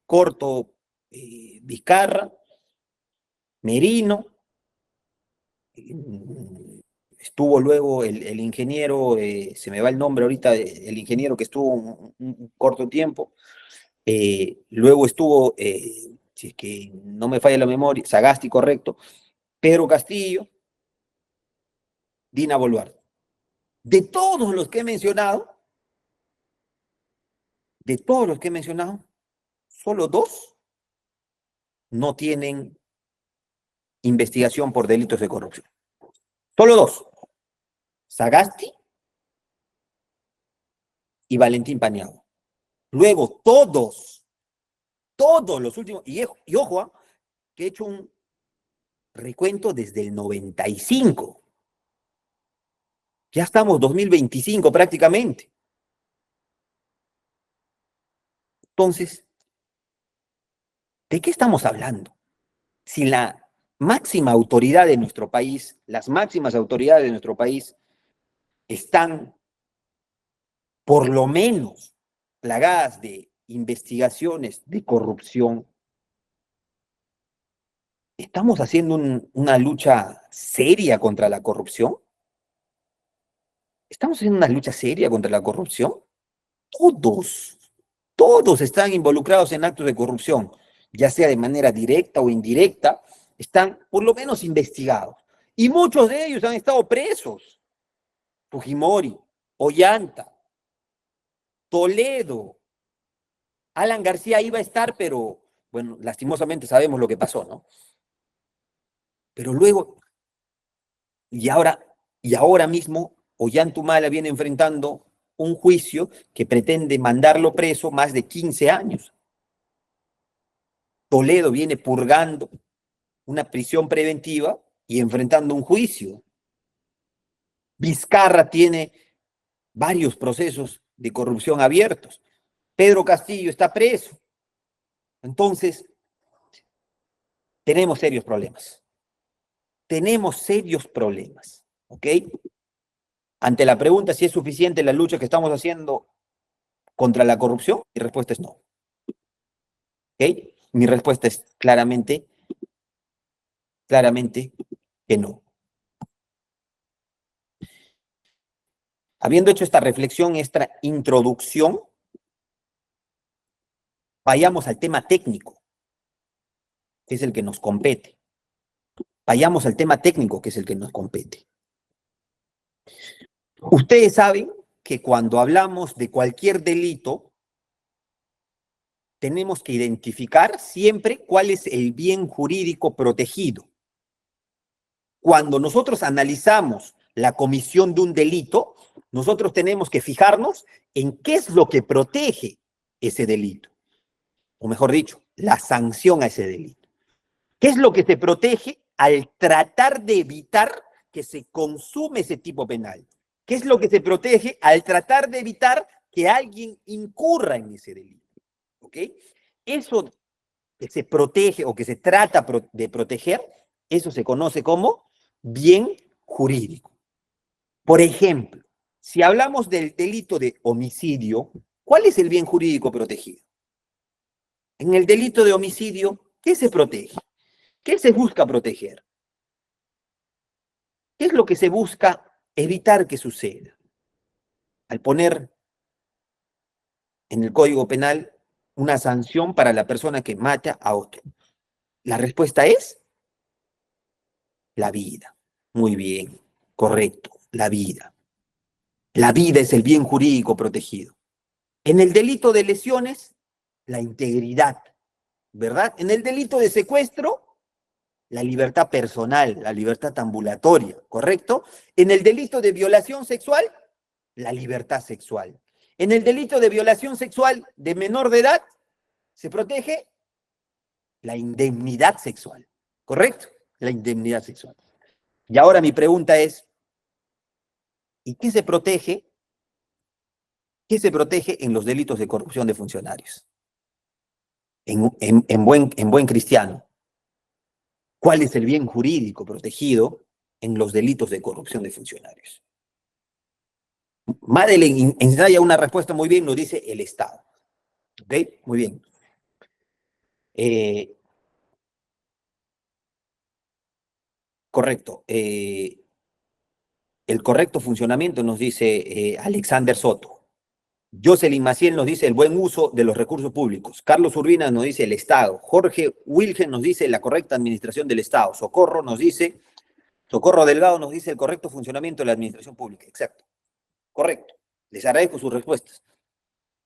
corto Vizcarra, Merino, estuvo luego el ingeniero, se me va el nombre ahorita, el ingeniero que estuvo un corto tiempo, luego estuvo, si es que no me falla la memoria, Sagasti, correcto, Pedro Castillo, Dina Boluarte. De todos los que he mencionado, solo dos no tienen investigación por delitos de corrupción. Solo dos. Sagasti y Valentín Paniagua. Luego, todos los últimos, y ojo, que he hecho un recuento desde el 95. Ya estamos 2025 prácticamente. Entonces, ¿de qué estamos hablando? Si la máxima autoridad de nuestro país, las máximas autoridades de nuestro país están por lo menos plagadas de investigaciones de corrupción, ¿Estamos haciendo una lucha seria contra la corrupción? ¿Estamos haciendo una lucha seria contra la corrupción? Todos, todos están involucrados en actos de corrupción, ya sea de manera directa o indirecta, están por lo menos investigados. Y muchos de ellos han estado presos. Fujimori, Ollanta, Toledo, Alan García iba a estar, pero bueno, lastimosamente sabemos lo que pasó, ¿no? Pero luego, y ahora mismo, Ollantumala viene enfrentando un juicio que pretende mandarlo preso más de 15 años. Toledo viene purgando una prisión preventiva y enfrentando un juicio. Vizcarra tiene varios procesos de corrupción abiertos. Pedro Castillo está preso. Entonces, tenemos serios problemas. Tenemos serios problemas, ¿ok? Ante la pregunta si es suficiente la lucha que estamos haciendo contra la corrupción, mi respuesta es no. ¿Ok? Mi respuesta es claramente que no. Habiendo hecho esta reflexión, esta introducción, vayamos al tema técnico, que es el que nos compete. Vayamos al tema técnico, que es el que nos compete. Ustedes saben que cuando hablamos de cualquier delito, tenemos que identificar siempre cuál es el bien jurídico protegido. Cuando nosotros analizamos la comisión de un delito, nosotros tenemos que fijarnos en qué es lo que protege ese delito. O mejor dicho, la sanción a ese delito. ¿Qué es lo que se protege al tratar de evitar que se consume ese tipo penal? ¿Qué es lo que se protege al tratar de evitar que alguien incurra en ese delito? ¿Ok? Eso que se protege o que se trata de proteger, eso se conoce como bien jurídico. Por ejemplo, si hablamos del delito de homicidio, ¿cuál es el bien jurídico protegido? En el delito de homicidio, ¿qué se protege? ¿Qué se busca proteger? ¿Qué es lo que se busca evitar que suceda? Al poner en el Código Penal una sanción para la persona que mata a otro. La respuesta es la vida. Muy bien, correcto, la vida. La vida es el bien jurídico protegido. En el delito de lesiones, la integridad, ¿verdad? En el delito de secuestro, la libertad personal, la libertad ambulatoria, ¿correcto? En el delito de violación sexual, la libertad sexual. En el delito de violación sexual de menor de edad, se protege la indemnidad sexual, ¿correcto? La indemnidad sexual. Y ahora mi pregunta es, ¿y qué se protege? ¿Qué se protege en los delitos de corrupción de funcionarios? En buen cristiano, ¿cuál es el bien jurídico protegido en los delitos de corrupción de funcionarios? Madeleine ensaya una respuesta muy bien, nos dice el Estado. ¿Ok? Muy bien. Correcto. El correcto funcionamiento nos dice Alexander Soto. Jocelyn Maciel nos dice el buen uso de los recursos públicos. Carlos Urbina nos dice el Estado. Jorge Wilgen nos dice la correcta administración del Estado. Socorro Delgado nos dice el correcto funcionamiento de la administración pública. Exacto. Correcto. Les agradezco sus respuestas.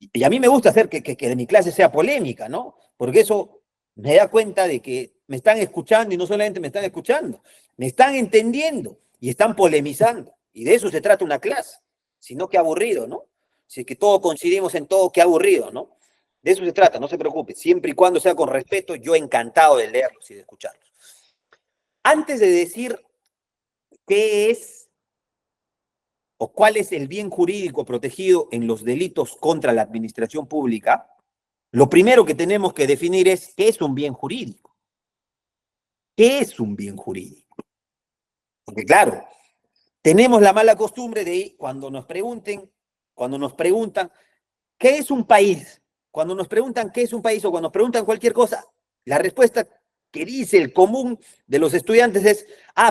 Y a mí me gusta hacer que de mi clase sea polémica, ¿no? Porque eso me da cuenta de que me están escuchando y no solamente me están escuchando, me están entendiendo y están polemizando. Y de eso se trata una clase. Si no, qué aburrido, ¿no? Si es que todos coincidimos en todo, qué aburrido, ¿no? De eso se trata, no se preocupe. Siempre y cuando sea con respeto, yo encantado de leerlos y de escucharlos. Antes de decir qué es o cuál es el bien jurídico protegido en los delitos contra la administración pública, lo primero que tenemos que definir es qué es un bien jurídico. ¿Qué es un bien jurídico? Porque claro, tenemos la mala costumbre de cuando nos preguntan, ¿qué es un país? Cuando nos preguntan qué es un país o cuando nos preguntan cualquier cosa, la respuesta que dice el común de los estudiantes es,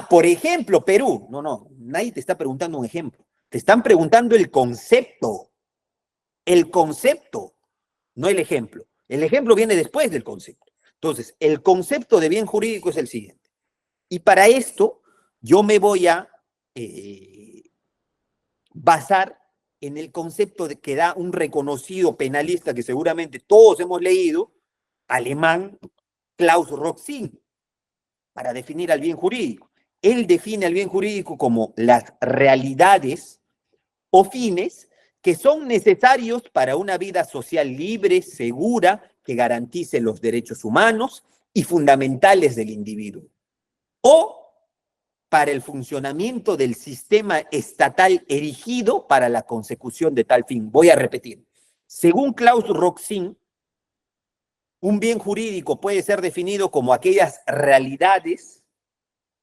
por ejemplo, Perú. No, nadie te está preguntando un ejemplo. Te están preguntando el concepto, no el ejemplo. El ejemplo viene después del concepto. Entonces, el concepto de bien jurídico es el siguiente. Y para esto, yo me voy a basar en el concepto de que da un reconocido penalista que seguramente todos hemos leído, alemán, Klaus Roxin, para definir al bien jurídico. Él define al bien jurídico como las realidades o fines que son necesarios para una vida social libre, segura, que garantice los derechos humanos y fundamentales del individuo, o para el funcionamiento del sistema estatal erigido para la consecución de tal fin. Voy a repetir. Según Klaus Roxin, un bien jurídico puede ser definido como aquellas realidades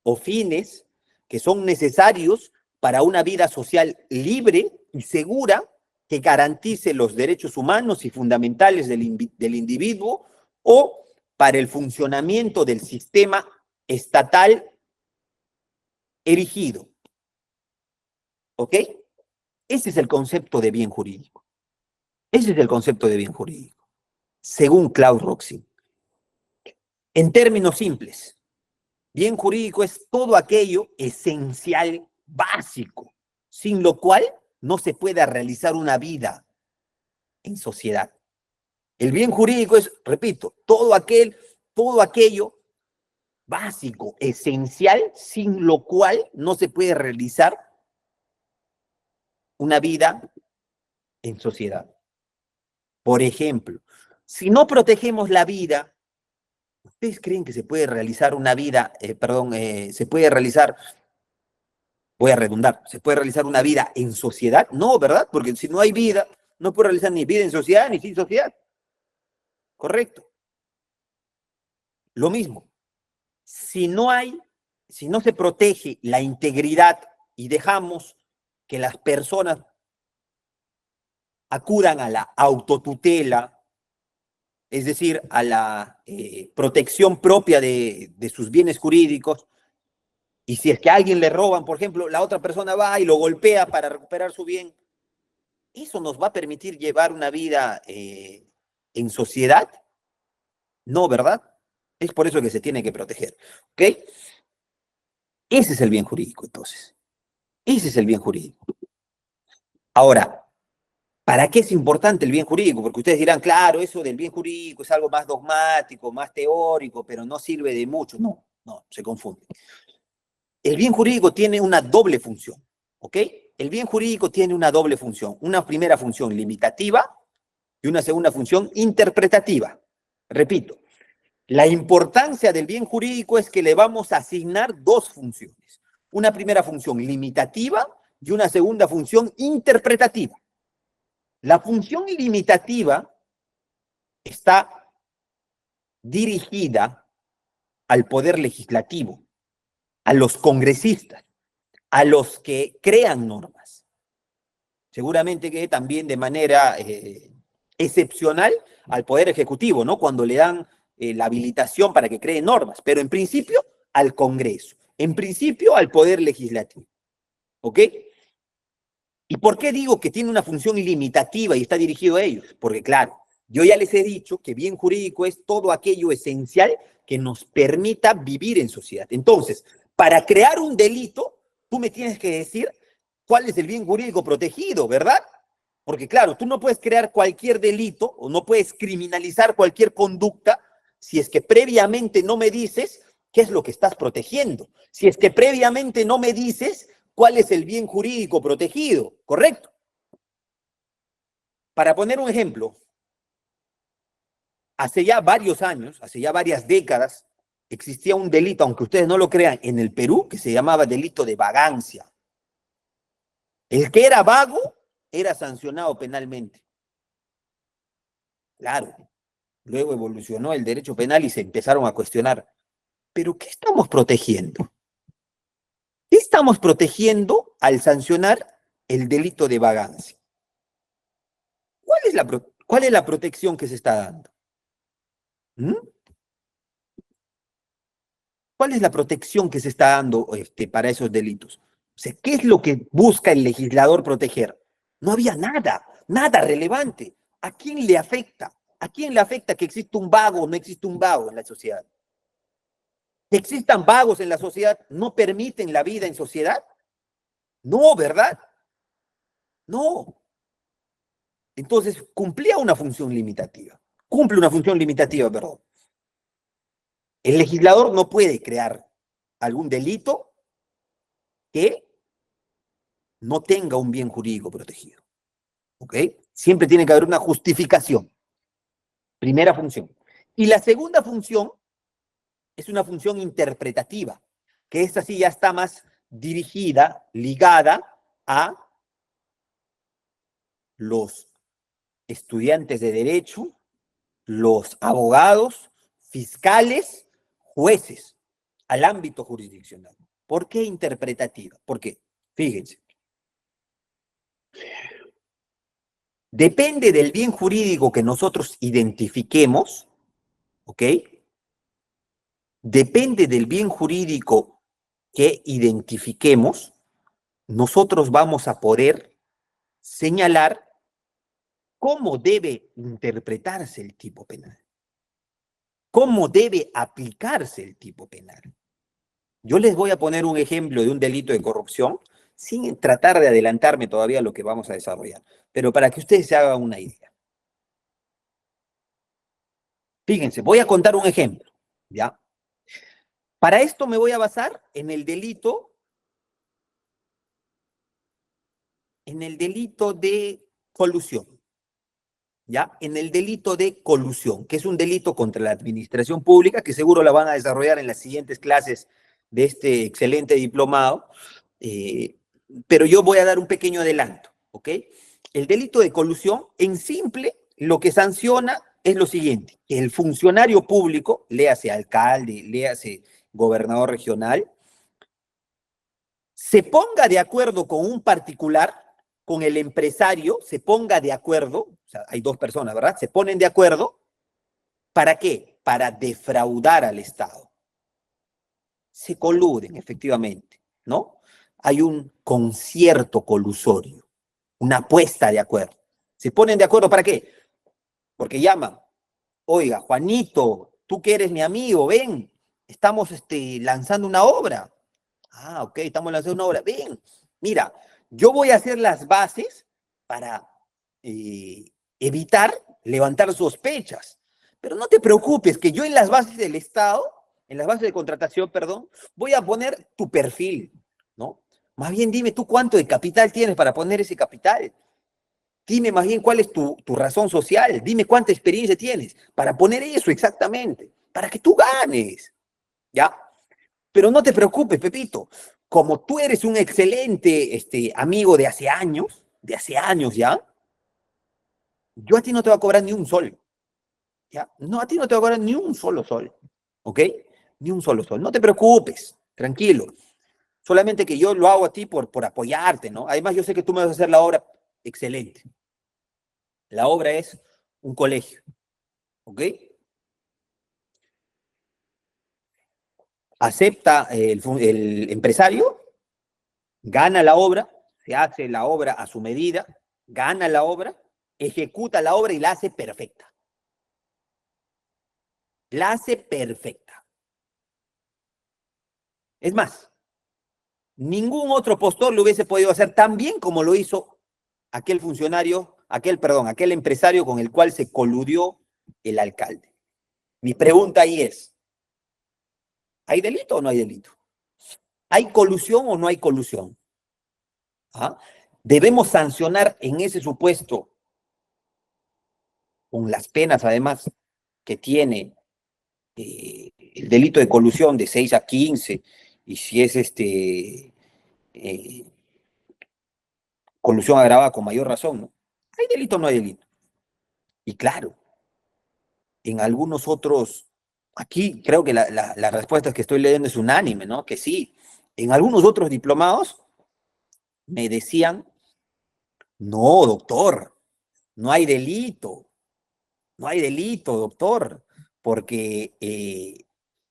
o fines que son necesarios para una vida social libre y segura que garantice los derechos humanos y fundamentales del individuo, o para el funcionamiento del sistema estatal erigido. ¿Ok? Ese es el concepto de bien jurídico. Ese es el concepto de bien jurídico, según Klaus Roxin. En términos simples, bien jurídico es todo aquello esencial, básico, sin lo cual no se puede realizar una vida en sociedad. El bien jurídico es, repito, todo aquello básico, esencial, sin lo cual no se puede realizar una vida en sociedad. Por ejemplo, si no protegemos la vida, ¿ustedes creen que se puede realizar una vida, se puede realizar, voy a redundar, se puede realizar una vida en sociedad? No, ¿verdad? Porque si no hay vida, no puede realizar ni vida en sociedad ni sin sociedad. Correcto. Lo mismo, si no se protege la integridad y dejamos que las personas acudan a la autotutela, es decir, a la protección propia de sus bienes jurídicos, y si es que a alguien le roban, por ejemplo, la otra persona va y lo golpea para recuperar su bien, ¿eso nos va a permitir llevar una vida en sociedad? No, ¿verdad? Es por eso que se tiene que proteger. ¿Ok? Ese es el bien jurídico, entonces. Ese es el bien jurídico. Ahora, ¿para qué es importante el bien jurídico? Porque ustedes dirán, claro, eso del bien jurídico es algo más dogmático, más teórico, pero no sirve de mucho. No, se confunde. El bien jurídico tiene una doble función, ¿ok? El bien jurídico tiene una doble función. Una primera función limitativa y una segunda función interpretativa. Repito, la importancia del bien jurídico es que le vamos a asignar dos funciones. Una primera función limitativa y una segunda función interpretativa. La función limitativa está dirigida al poder legislativo, a los congresistas, a los que crean normas. Seguramente que también de manera excepcional al Poder Ejecutivo, ¿no? Cuando le dan la habilitación para que cree normas, pero en principio al Congreso, en principio al Poder Legislativo. ¿Ok? ¿Y por qué digo que tiene una función limitativa y está dirigido a ellos? Porque claro, yo ya les he dicho que bien jurídico es todo aquello esencial que nos permita vivir en sociedad. Entonces, para crear un delito, tú me tienes que decir cuál es el bien jurídico protegido, ¿verdad? Porque claro, tú no puedes crear cualquier delito o no puedes criminalizar cualquier conducta si es que previamente no me dices qué es lo que estás protegiendo. Si es que previamente no me dices cuál es el bien jurídico protegido, ¿correcto? Para poner un ejemplo, hace ya varios años, hace ya varias décadas, existía un delito, aunque ustedes no lo crean, en el Perú, que se llamaba delito de vagancia. El que era vago era sancionado penalmente. Claro, luego evolucionó el derecho penal y se empezaron a cuestionar, ¿pero qué estamos protegiendo? ¿Qué estamos protegiendo al sancionar el delito de vagancia? ¿Cuál es la protección que se está dando? ¿Mm? ¿Cuál es la protección que se está dando para esos delitos? O sea, ¿qué es lo que busca el legislador proteger? No había nada, nada relevante. ¿A quién le afecta? ¿A quién le afecta que exista un vago o no existe un vago en la sociedad? ¿Que existan vagos en la sociedad no permiten la vida en sociedad? No, ¿verdad? No. Entonces, cumplía una función limitativa. Cumple una función limitativa, perdón. El legislador no puede crear algún delito que no tenga un bien jurídico protegido. ¿Ok? Siempre tiene que haber una justificación. Primera función. Y la segunda función es una función interpretativa, que esta sí ya está más dirigida, ligada a los estudiantes de derecho, los abogados, fiscales, jueces, al ámbito jurisdiccional. ¿Por qué interpretativa? Porque, fíjense, depende del bien jurídico que nosotros identifiquemos, ¿ok? Depende del bien jurídico que identifiquemos, nosotros vamos a poder señalar cómo debe interpretarse el tipo penal, cómo debe aplicarse el tipo penal. Yo les voy a poner un ejemplo de un delito de corrupción sin tratar de adelantarme todavía a lo que vamos a desarrollar, pero para que ustedes se hagan una idea. Fíjense, voy a contar un ejemplo, ¿ya? Para esto me voy a basar en el delito de colusión, ¿ya? En el delito de colusión, que es un delito contra la administración pública, que seguro la van a desarrollar en las siguientes clases de este excelente diplomado, pero yo voy a dar un pequeño adelanto, ¿ok? El delito de colusión, en simple, lo que sanciona es lo siguiente, que el funcionario público, léase alcalde, léase gobernador regional, se ponga de acuerdo con un particular, con el empresario, se ponga de acuerdo, o sea, hay dos personas, ¿verdad? Se ponen de acuerdo, ¿para qué? Para defraudar al Estado. Se coluden, efectivamente, ¿no? Hay un concierto colusorio, una puesta de acuerdo. ¿Se ponen de acuerdo para qué? Porque llaman, oiga, Juanito, tú que eres mi amigo, ven, estamos lanzando una obra. Ah, ok, estamos lanzando una obra. Ven, mira, yo voy a hacer las bases para evitar levantar sospechas. Pero no te preocupes, que yo en las bases del Estado, en las bases de contratación, perdón, voy a poner tu perfil, ¿no? Más bien dime tú cuánto de capital tienes para poner ese capital. Dime más bien cuál es tu razón social. Dime cuánta experiencia tienes para poner eso exactamente, para que tú ganes, ¿ya? Pero no te preocupes, Pepito. Como tú eres un excelente amigo de hace años ya, yo a ti no te voy a cobrar ni un sol. ¿Ya? No, a ti no te voy a cobrar ni un solo sol. ¿Ok? Ni un solo sol. No te preocupes, tranquilo. Solamente que yo lo hago a ti por apoyarte, ¿no? Además, yo sé que tú me vas a hacer la obra excelente. La obra es un colegio. ¿Ok? Acepta el empresario, gana la obra, se hace la obra a su medida, gana la obra, ejecuta la obra y la hace perfecta. La hace perfecta. Es más, ningún otro postor lo hubiese podido hacer tan bien como lo hizo aquel funcionario, aquel empresario con el cual se coludió el alcalde. Mi pregunta ahí es, ¿hay delito o no hay delito? ¿Hay colusión o no hay colusión? ¿Ah? Debemos sancionar en ese supuesto, con las penas además que tiene el delito de colusión de 6 a 15, y si es colusión agravada con mayor razón, ¿no? ¿Hay delito o no hay delito? Y claro, en algunos otros, aquí creo que la respuesta que estoy leyendo es unánime, ¿no? Que sí. En algunos otros diplomados me decían, no, doctor, no hay delito, doctor, porque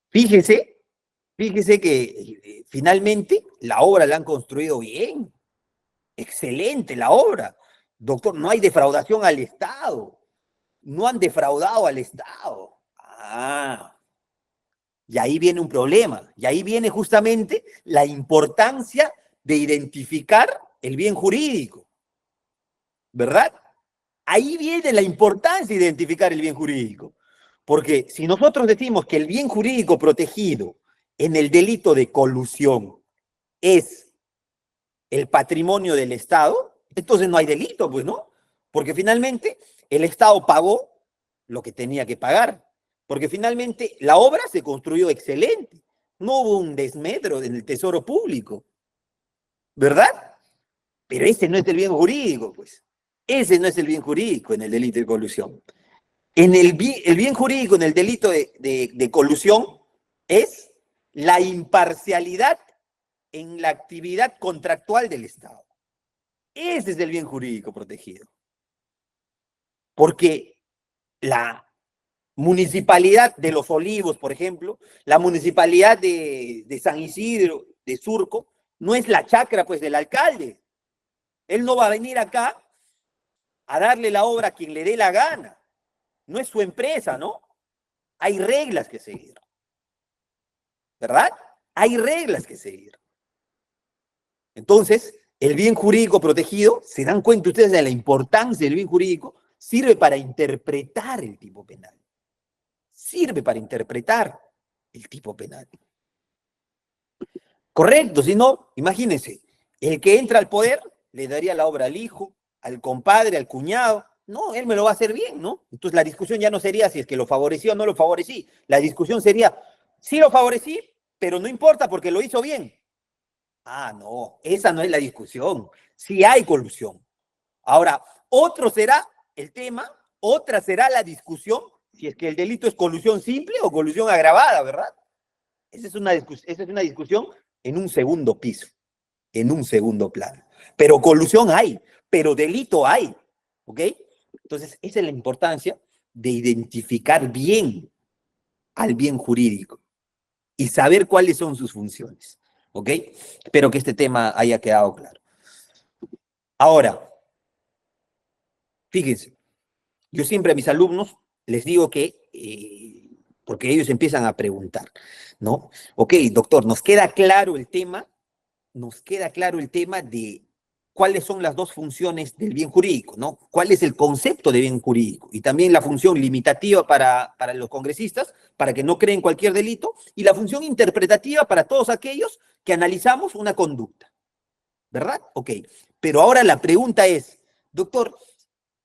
fíjese fíjese que finalmente la obra la han construido bien. Excelente la obra. Doctor, no hay defraudación al Estado. No han defraudado al Estado. Ah, y ahí viene un problema. Y ahí viene justamente la importancia de identificar el bien jurídico. ¿Verdad? Ahí viene la importancia de identificar el bien jurídico. Porque si nosotros decimos que el bien jurídico protegido en el delito de colusión es el patrimonio del Estado, entonces no hay delito, pues, ¿no? Porque finalmente el Estado pagó lo que tenía que pagar. Porque finalmente la obra se construyó excelente. No hubo un desmedro en el tesoro público. ¿Verdad? Pero ese no es el bien jurídico, pues. Ese no es el bien jurídico en el delito de colusión. El bien jurídico en el delito de colusión es la imparcialidad en la actividad contractual del Estado. Ese es el bien jurídico protegido. Porque la municipalidad de Los Olivos, por ejemplo, la municipalidad de San Isidro, de Surco, no es la chacra, pues, del alcalde. Él no va a venir acá a darle la obra a quien le dé la gana. No es su empresa, ¿no? Hay reglas que seguir. ¿Verdad? Hay reglas que seguir. Entonces, el bien jurídico protegido, ¿se dan cuenta ustedes de la importancia del bien jurídico? Sirve para interpretar el tipo penal. Sirve para interpretar el tipo penal. Correcto, si no, imagínense, el que entra al poder le daría la obra al hijo, al compadre, al cuñado. No, él me lo va a hacer bien, ¿no? Entonces la discusión ya no sería si es que lo favoreció o no lo favorecí. La discusión sería, sí lo favorecí, pero no importa porque lo hizo bien. Ah, no, esa no es la discusión. Sí hay colusión. Ahora, otro será el tema, otra será la discusión, si es que el delito es colusión simple o colusión agravada, ¿verdad? Esa es una discusión en un segundo piso, en un segundo plano. Pero colusión hay, pero delito hay, ¿ok? Entonces, esa es la importancia de identificar bien al bien jurídico y saber cuáles son sus funciones, ¿ok? Espero que este tema haya quedado claro. Ahora, fíjense, yo siempre a mis alumnos les digo que, porque ellos empiezan a preguntar, ¿no? Ok, doctor, nos queda claro el tema de cuáles son las dos funciones del bien jurídico, ¿no? ¿Cuál es el concepto de bien jurídico? Y también la función limitativa para los congresistas, para que no creen cualquier delito, y la función interpretativa para todos aquellos que analizamos una conducta, ¿verdad? Ok, pero ahora la pregunta es, doctor,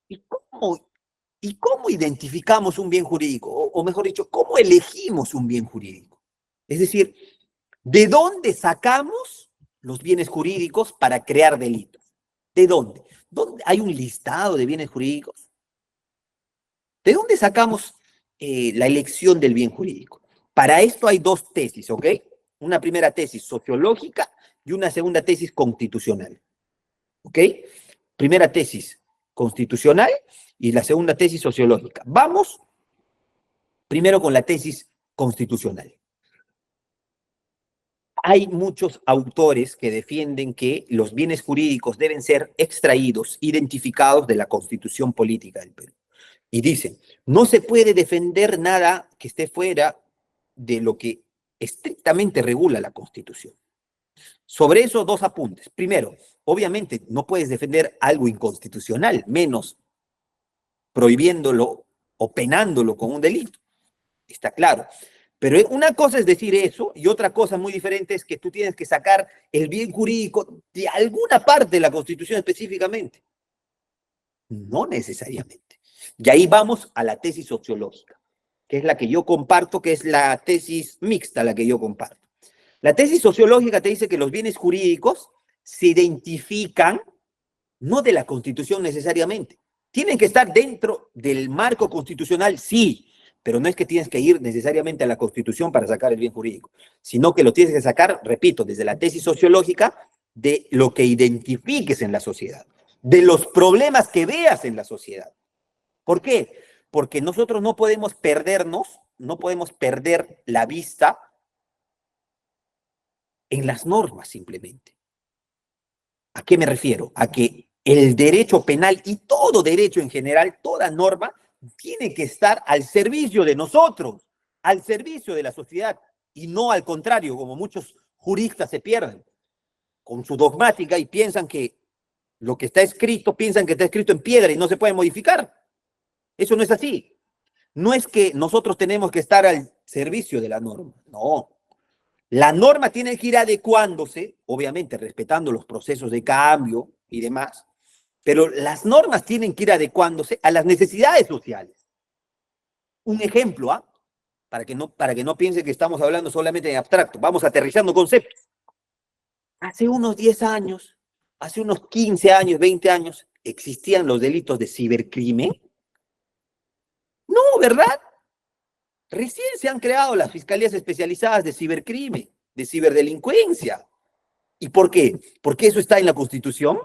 ¿y cómo identificamos un bien jurídico? O mejor dicho, ¿cómo elegimos un bien jurídico? Es decir, ¿de dónde sacamos los bienes jurídicos para crear delitos? ¿De dónde? ¿Dónde hay un listado de bienes jurídicos? ¿De dónde sacamos la elección del bien jurídico? Para esto hay dos tesis, ¿ok? Una primera tesis sociológica y una segunda tesis constitucional, ¿ok? Primera tesis constitucional y la segunda tesis sociológica. Vamos primero con la tesis constitucional. Hay muchos autores que defienden que los bienes jurídicos deben ser extraídos, identificados de la Constitución Política del Perú. Y dicen, no se puede defender nada que esté fuera de lo que estrictamente regula la Constitución. Sobre eso, dos apuntes. Primero, obviamente no puedes defender algo inconstitucional, menos prohibiéndolo o penándolo con un delito. Está claro. Pero una cosa es decir eso y otra cosa muy diferente es que tú tienes que sacar el bien jurídico de alguna parte de la Constitución específicamente. No necesariamente. Y ahí vamos a la tesis sociológica, que es la que yo comparto, que es la tesis mixta, la que yo comparto. La tesis sociológica te dice que los bienes jurídicos se identifican no de la Constitución necesariamente. Tienen que estar dentro del marco constitucional, sí, pero no es que tienes que ir necesariamente a la Constitución para sacar el bien jurídico, sino que lo tienes que sacar, repito, desde la tesis sociológica de lo que identifiques en la sociedad, de los problemas que veas en la sociedad. ¿Por qué? Porque nosotros no podemos perdernos, no podemos perder la vista en las normas simplemente. ¿A qué me refiero? A que el derecho penal y todo derecho en general, toda norma, tiene que estar al servicio de nosotros, al servicio de la sociedad, y no al contrario, como muchos juristas se pierden con su dogmática y piensan que lo que está escrito, piensan que está escrito en piedra y no se puede modificar. Eso no es así. No es que nosotros tenemos que estar al servicio de la norma, no. La norma tiene que ir adecuándose, obviamente respetando los procesos de cambio y demás, pero las normas tienen que ir adecuándose a las necesidades sociales. Un ejemplo, ¿ah? Para que no piensen que estamos hablando solamente en abstracto, vamos aterrizando conceptos. Hace unos 10 años, hace unos 15 años, 20 años, ¿existían los delitos de cibercrimen? No, ¿verdad? Recién se han creado las fiscalías especializadas de cibercrimen, de ciberdelincuencia. ¿Y por qué? ¿Porque eso está en la Constitución?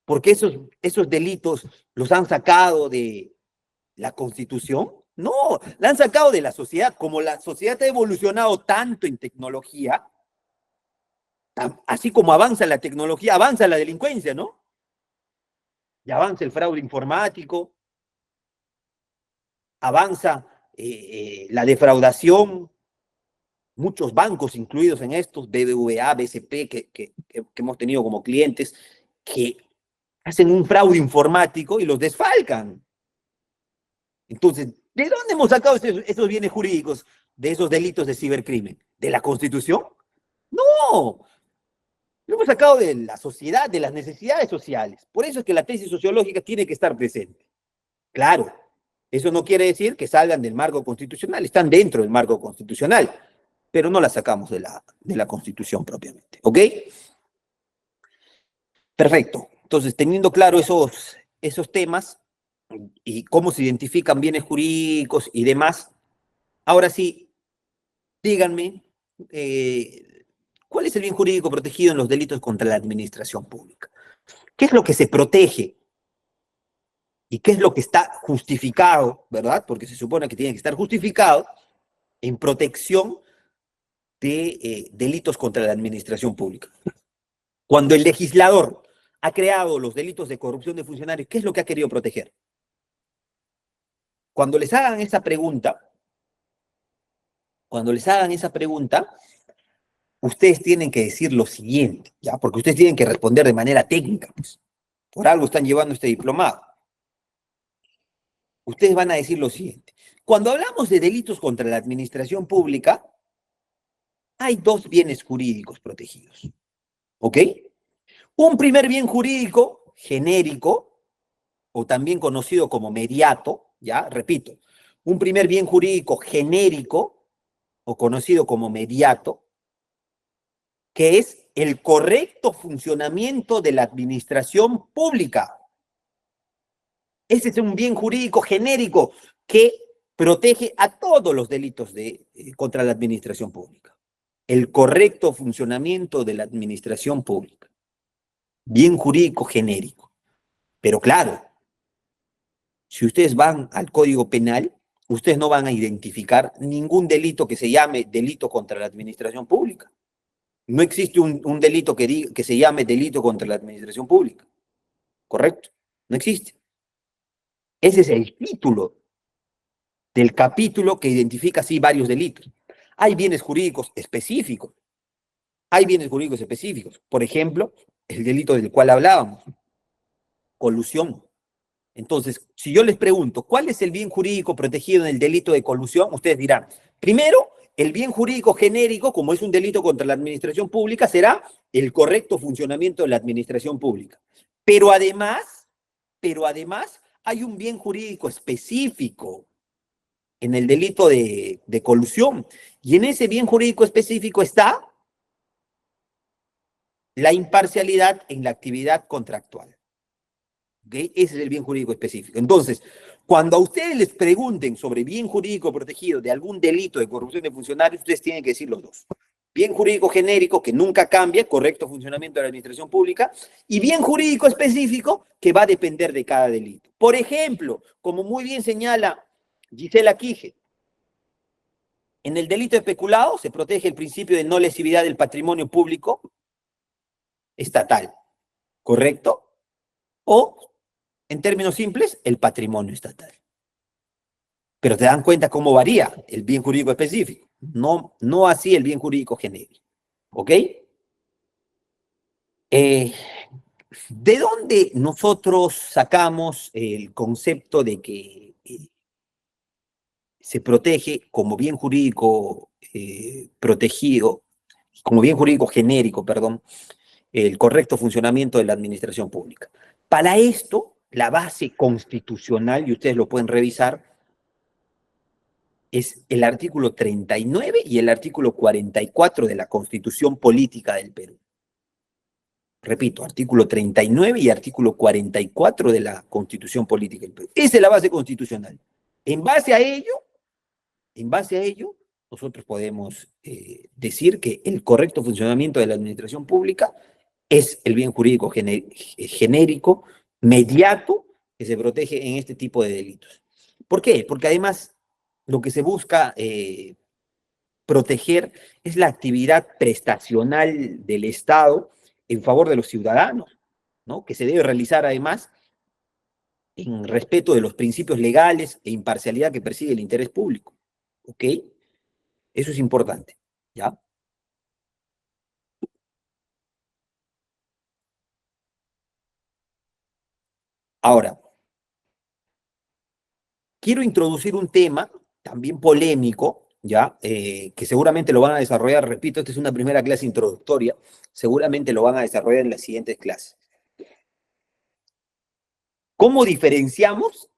¿Porque esos delitos los han sacado de la Constitución? No, la han sacado de la sociedad. Como la sociedad ha evolucionado tanto en tecnología, así como avanza la tecnología, avanza la delincuencia, ¿no? Y avanza el fraude informático, avanza la defraudación, muchos bancos incluidos en estos, BBVA, BCP, que hemos tenido como clientes, que hacen un fraude informático y los desfalcan. Entonces, ¿de dónde hemos sacado esos bienes jurídicos de esos delitos de cibercrimen? ¿De la Constitución? No, lo hemos sacado de la sociedad, de las necesidades sociales. Por eso es que la tesis sociológica tiene que estar presente. Claro, eso no quiere decir que salgan del marco constitucional, están dentro del marco constitucional, pero no la sacamos de la Constitución propiamente. ¿Ok? Perfecto. Entonces, teniendo claro esos temas y cómo se identifican bienes jurídicos y demás, ahora sí, díganme, ¿cuál es el bien jurídico protegido en los delitos contra la administración pública? ¿Qué es lo que se protege? ¿Y qué es lo que está justificado, verdad? Porque se supone que tiene que estar justificado en protección de delitos contra la administración pública. Cuando el legislador ha creado los delitos de corrupción de funcionarios, ¿qué es lo que ha querido proteger? Cuando les hagan esa pregunta, ustedes tienen que decir lo siguiente, ¿ya? Porque ustedes tienen que responder de manera técnica, pues. Por algo están llevando este diplomado. Ustedes van a decir lo siguiente. Cuando hablamos de delitos contra la administración pública, hay dos bienes jurídicos protegidos. ¿Ok? Un primer bien jurídico genérico, o también conocido como mediato, ¿ya? Repito, un primer bien jurídico genérico, o conocido como mediato, que es el correcto funcionamiento de la administración pública. Ese es un bien jurídico genérico que protege a todos los delitos contra la administración pública. El correcto funcionamiento de la administración pública. Bien jurídico genérico. Pero claro, si ustedes van al Código Penal, ustedes no van a identificar ningún delito que se llame delito contra la administración pública. No existe un delito que se llame delito contra la administración pública. ¿Correcto? No existe. Ese es el título del capítulo que identifica así varios delitos. Hay bienes jurídicos específicos. Por ejemplo, el delito del cual hablábamos, colusión. Entonces, si yo les pregunto, ¿cuál es el bien jurídico protegido en el delito de colusión? Ustedes dirán, primero, el bien jurídico genérico, como es un delito contra la administración pública, será el correcto funcionamiento de la administración pública. Pero además, hay un bien jurídico específico en el delito de colusión. Y en ese bien jurídico específico está la imparcialidad en la actividad contractual. ¿Okay? Ese es el bien jurídico específico. Entonces, cuando a ustedes les pregunten sobre bien jurídico protegido de algún delito de corrupción de funcionarios, ustedes tienen que decir los dos. Bien jurídico genérico, que nunca cambia, correcto funcionamiento de la administración pública, y bien jurídico específico, que va a depender de cada delito. Por ejemplo, como muy bien señala Gisela Quige, En el delito de peculado se protege el principio de no lesividad del patrimonio público estatal, ¿correcto? O, en términos simples, el patrimonio estatal. Pero te dan cuenta cómo varía el bien jurídico específico, no así el bien jurídico genérico, ¿ok? ¿De dónde nosotros sacamos el concepto de que se protege como bien jurídico protegido, como bien jurídico genérico, perdón, el correcto funcionamiento de la administración pública? Para esto, la base constitucional, y ustedes lo pueden revisar, es el artículo 39 y el artículo 44 de la Constitución Política del Perú. Repito, artículo 39 y artículo 44 de la Constitución Política del Perú. Esa es la base constitucional. En base a ello, nosotros podemos decir que el correcto funcionamiento de la administración pública es el bien jurídico genérico, mediato, que se protege en este tipo de delitos. ¿Por qué? Porque además lo que se busca proteger es la actividad prestacional del Estado en favor de los ciudadanos, ¿no? Que se debe realizar además en respeto de los principios legales e imparcialidad que persigue el interés público, ¿ok? Eso es importante, ¿ya? Ahora, quiero introducir un tema también polémico, ¿ya? Que seguramente lo van a desarrollar, repito, esta es una primera clase introductoria, seguramente lo van a desarrollar en las siguientes clases. ¿Cómo diferenciamos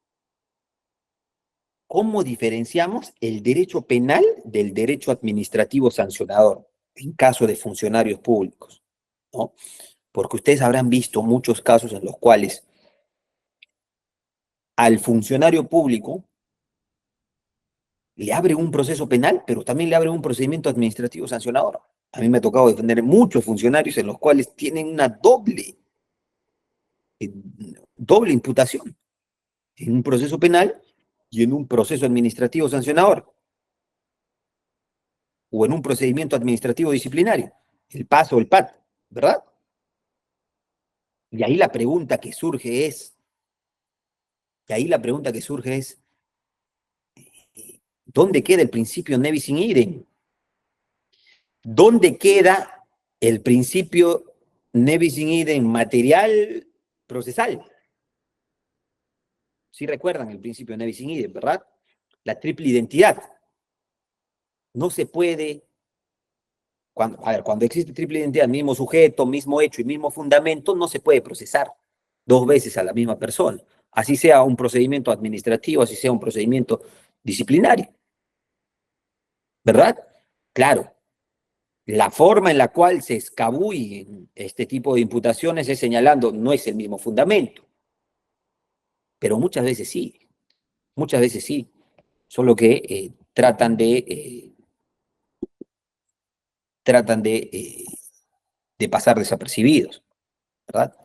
el derecho penal del derecho administrativo sancionador en caso de funcionarios públicos, ¿no? Porque ustedes habrán visto muchos casos en los cuales al funcionario público le abren un proceso penal, pero también le abren un procedimiento administrativo sancionador. A mí me ha tocado defender muchos funcionarios en los cuales tienen una doble imputación, en un proceso penal y en un proceso administrativo sancionador, o en un procedimiento administrativo disciplinario, el PAS o el PAT, ¿verdad? Y ahí la pregunta que surge es, ¿dónde queda el principio nebis in idem? ¿Dónde queda el principio nebis in idem material procesal? Sí recuerdan el principio nebis in idem, ¿verdad? La triple identidad. No se puede, cuando existe triple identidad, mismo sujeto, mismo hecho y mismo fundamento, no se puede procesar dos veces a la misma persona. Así sea un procedimiento administrativo, así sea un procedimiento disciplinario. ¿Verdad? Claro. La forma en la cual se escabullen este tipo de imputaciones es señalando, no es el mismo fundamento. Pero muchas veces sí. Solo que tratan de pasar desapercibidos, ¿verdad?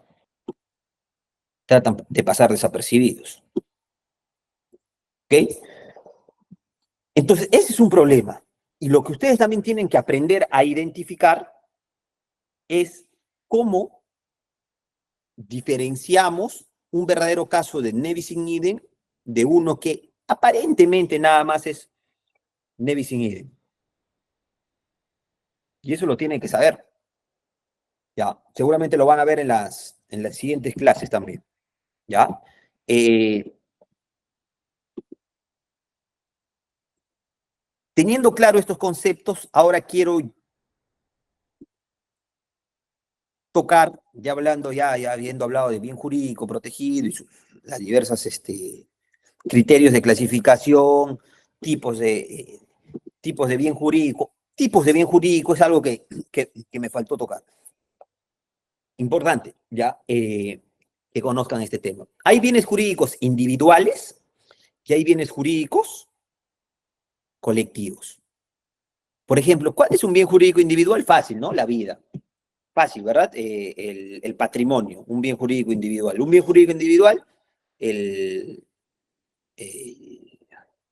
Tratan de pasar desapercibidos. ¿Ok? Entonces, ese es un problema. Y lo que ustedes también tienen que aprender a identificar es cómo diferenciamos un verdadero caso de nebis in idem de uno que aparentemente nada más es nebis in idem. Y eso lo tienen que saber. Ya, seguramente lo van a ver en las siguientes clases también. ¿Ya? Teniendo claro estos conceptos, ahora quiero tocar, ya habiendo hablado de bien jurídico protegido y las diversas criterios de clasificación, tipos de bien jurídico. Tipos de bien jurídico es algo que me faltó tocar. Importante, ya, que conozcan este tema. Hay bienes jurídicos individuales y hay bienes jurídicos colectivos. Por ejemplo, ¿cuál es un bien jurídico individual? Fácil, ¿no? La vida. Fácil, ¿verdad? El patrimonio, un bien jurídico individual. Un bien jurídico individual,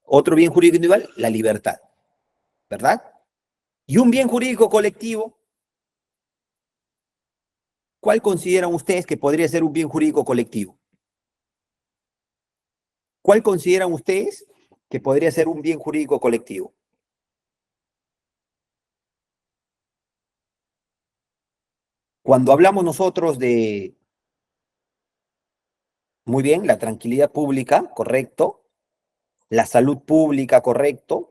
otro bien jurídico individual, la libertad. ¿verdad? Y un bien jurídico colectivo, ¿cuál consideran ustedes que podría ser un bien jurídico colectivo? ¿Cuál consideran ustedes que podría ser un bien jurídico colectivo? Cuando hablamos nosotros de, muy bien, la tranquilidad pública, correcto, la salud pública, correcto,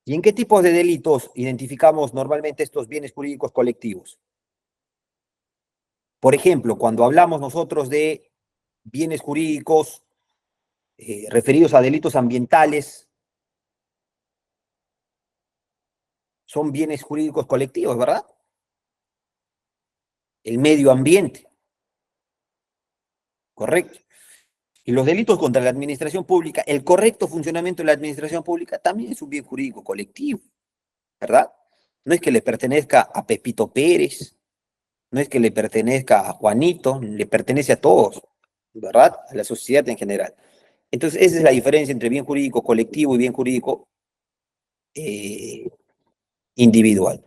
¿y en qué tipos de delitos identificamos normalmente estos bienes jurídicos colectivos? Por ejemplo, cuando hablamos nosotros de bienes jurídicos referidos a delitos ambientales, son bienes jurídicos colectivos, ¿verdad? El medio ambiente, correcto. Y los delitos contra la administración pública, el correcto funcionamiento de la administración pública también es un bien jurídico colectivo, ¿verdad? No es que le pertenezca a Pepito Pérez, no es que le pertenezca a Juanito, le pertenece a todos, ¿verdad? A la sociedad en general. Entonces, esa es la diferencia entre bien jurídico colectivo y bien jurídico individual.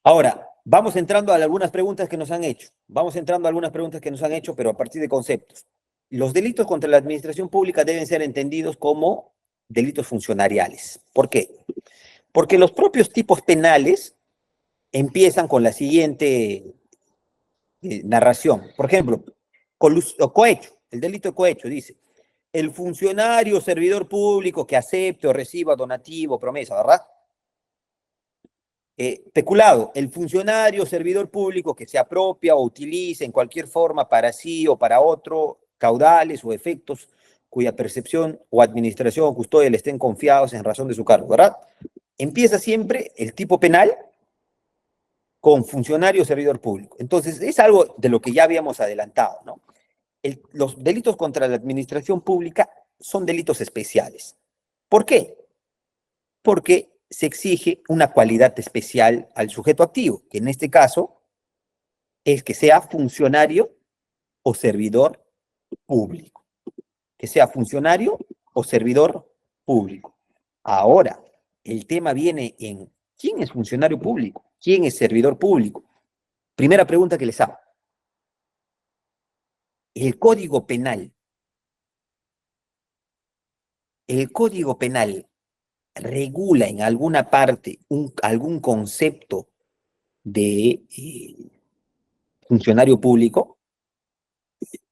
Ahora, vamos entrando a algunas preguntas que nos han hecho. Vamos entrando a algunas preguntas que nos han hecho, pero a partir de conceptos. Los delitos contra la administración pública deben ser entendidos como delitos funcionariales. ¿Por qué? Porque los propios tipos penales empiezan con la siguiente narración. Por ejemplo, cohecho, el delito de cohecho dice, el funcionario o servidor público que acepte o reciba donativo, promesa, ¿verdad? Peculado, el funcionario o servidor público que se apropia o utilice en cualquier forma para sí o para otro caudales o efectos cuya percepción o administración o custodia le estén confiados en razón de su cargo, ¿verdad? Empieza siempre el tipo penal con funcionario o servidor público. Entonces, es algo de lo que ya habíamos adelantado, ¿no? Los delitos contra la administración pública son delitos especiales. ¿Por qué? Porque se exige una cualidad especial al sujeto activo, que en este caso es que sea funcionario o servidor público. Que sea funcionario o servidor público. Ahora, el tema viene en ¿quién es funcionario público? ¿Quién es servidor público? Primera pregunta que les hago. El Código Penal regula en alguna parte algún concepto de funcionario público.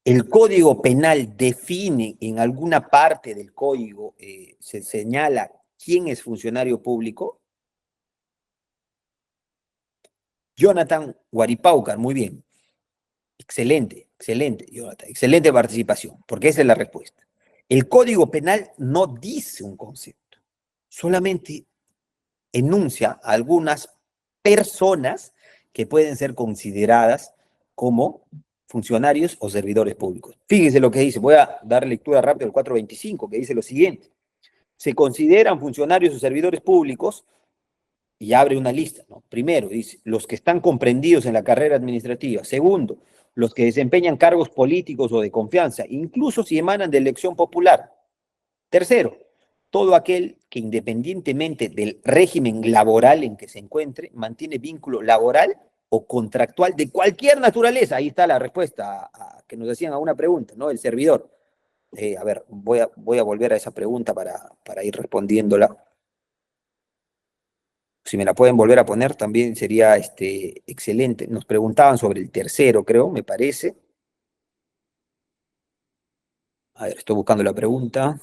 El Código Penal define en alguna parte del código, se señala quién es funcionario público. Jonathan Guaripaucar, muy bien. Excelente, excelente, Jonathan. Excelente participación, porque esa es la respuesta. El Código Penal no dice un concepto, solamente enuncia a algunas personas que pueden ser consideradas como funcionarios o servidores públicos. Fíjense lo que dice, voy a dar lectura rápida al 425, que dice lo siguiente. Se consideran funcionarios o servidores públicos y abre una lista, ¿no? Primero, dice, los que están comprendidos en la carrera administrativa. Segundo, los que desempeñan cargos políticos o de confianza, incluso si emanan de elección popular. Tercero, todo aquel que independientemente del régimen laboral en que se encuentre, mantiene vínculo laboral o contractual de cualquier naturaleza. Ahí está la respuesta que nos hacían a una pregunta, ¿no? El servidor. A ver, voy a volver a esa pregunta para ir respondiéndola. Si me la pueden volver a poner, también sería excelente. Nos preguntaban sobre el tercero, creo, me parece. A ver, estoy buscando la pregunta.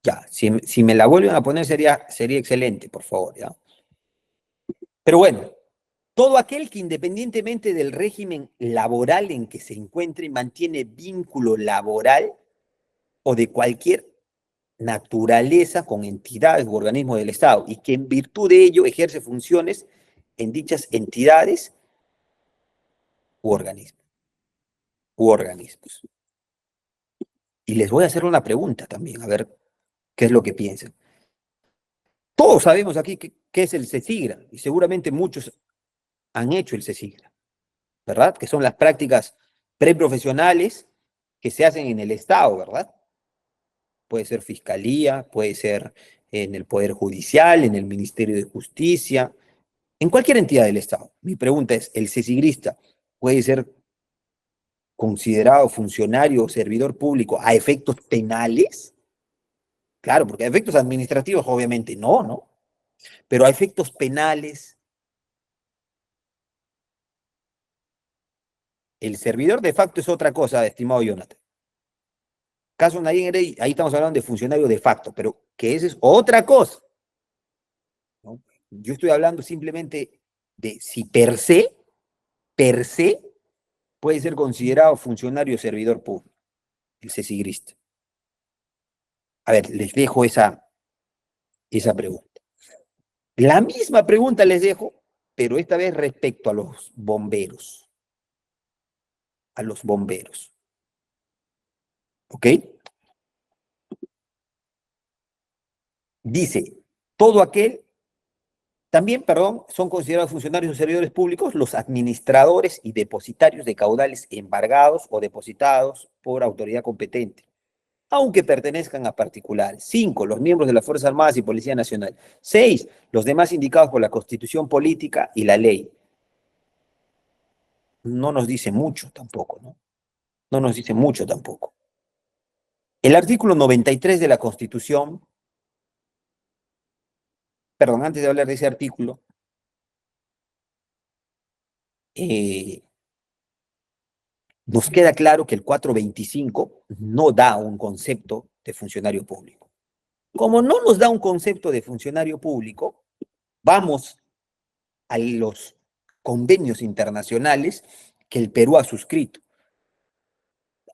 Ya, si me la vuelven a poner sería excelente, por favor, ¿ya? Pero bueno, todo aquel que independientemente del régimen laboral en que se encuentre mantiene vínculo laboral o de cualquier naturaleza con entidades u organismos del Estado y que en virtud de ello ejerce funciones en dichas entidades u organismos. Y les voy a hacer una pregunta también, a ver qué es lo que piensan. Todos sabemos aquí qué es el CECIGRA, y seguramente muchos han hecho el CECIGRA, ¿verdad? Que son las prácticas preprofesionales que se hacen en el Estado, ¿verdad? puede ser Fiscalía, puede ser en el Poder Judicial, en el Ministerio de Justicia, en cualquier entidad del Estado. Mi pregunta es, ¿el cesigrista puede ser considerado funcionario o servidor público a efectos penales? Claro, porque a efectos administrativos obviamente no, ¿no? Pero a efectos penales, el servidor de facto es otra cosa, estimado Jonathan. Caso Nayen Heredia, ahí estamos hablando de funcionario de facto, pero que esa es otra cosa, ¿no? Yo estoy hablando simplemente de si per se, puede ser considerado funcionario o servidor público, el cesigrista. A ver, les dejo esa pregunta. La misma pregunta les dejo, pero esta vez respecto a los bomberos. A los bomberos. ¿Ok? Dice, todo aquel, también, perdón, son considerados funcionarios o servidores públicos los administradores y depositarios de caudales embargados o depositados por autoridad competente, aunque pertenezcan a particulares. 5, los miembros de las Fuerzas Armadas y Policía Nacional. 6, los demás indicados por la Constitución Política y la ley. No nos dice mucho tampoco, ¿no? No nos dice mucho tampoco. El artículo 93 de la Constitución, perdón, antes de hablar de ese artículo, nos queda claro que el 425 no da un concepto de funcionario público. Como no nos da un concepto de funcionario público, vamos a los convenios internacionales que el Perú ha suscrito.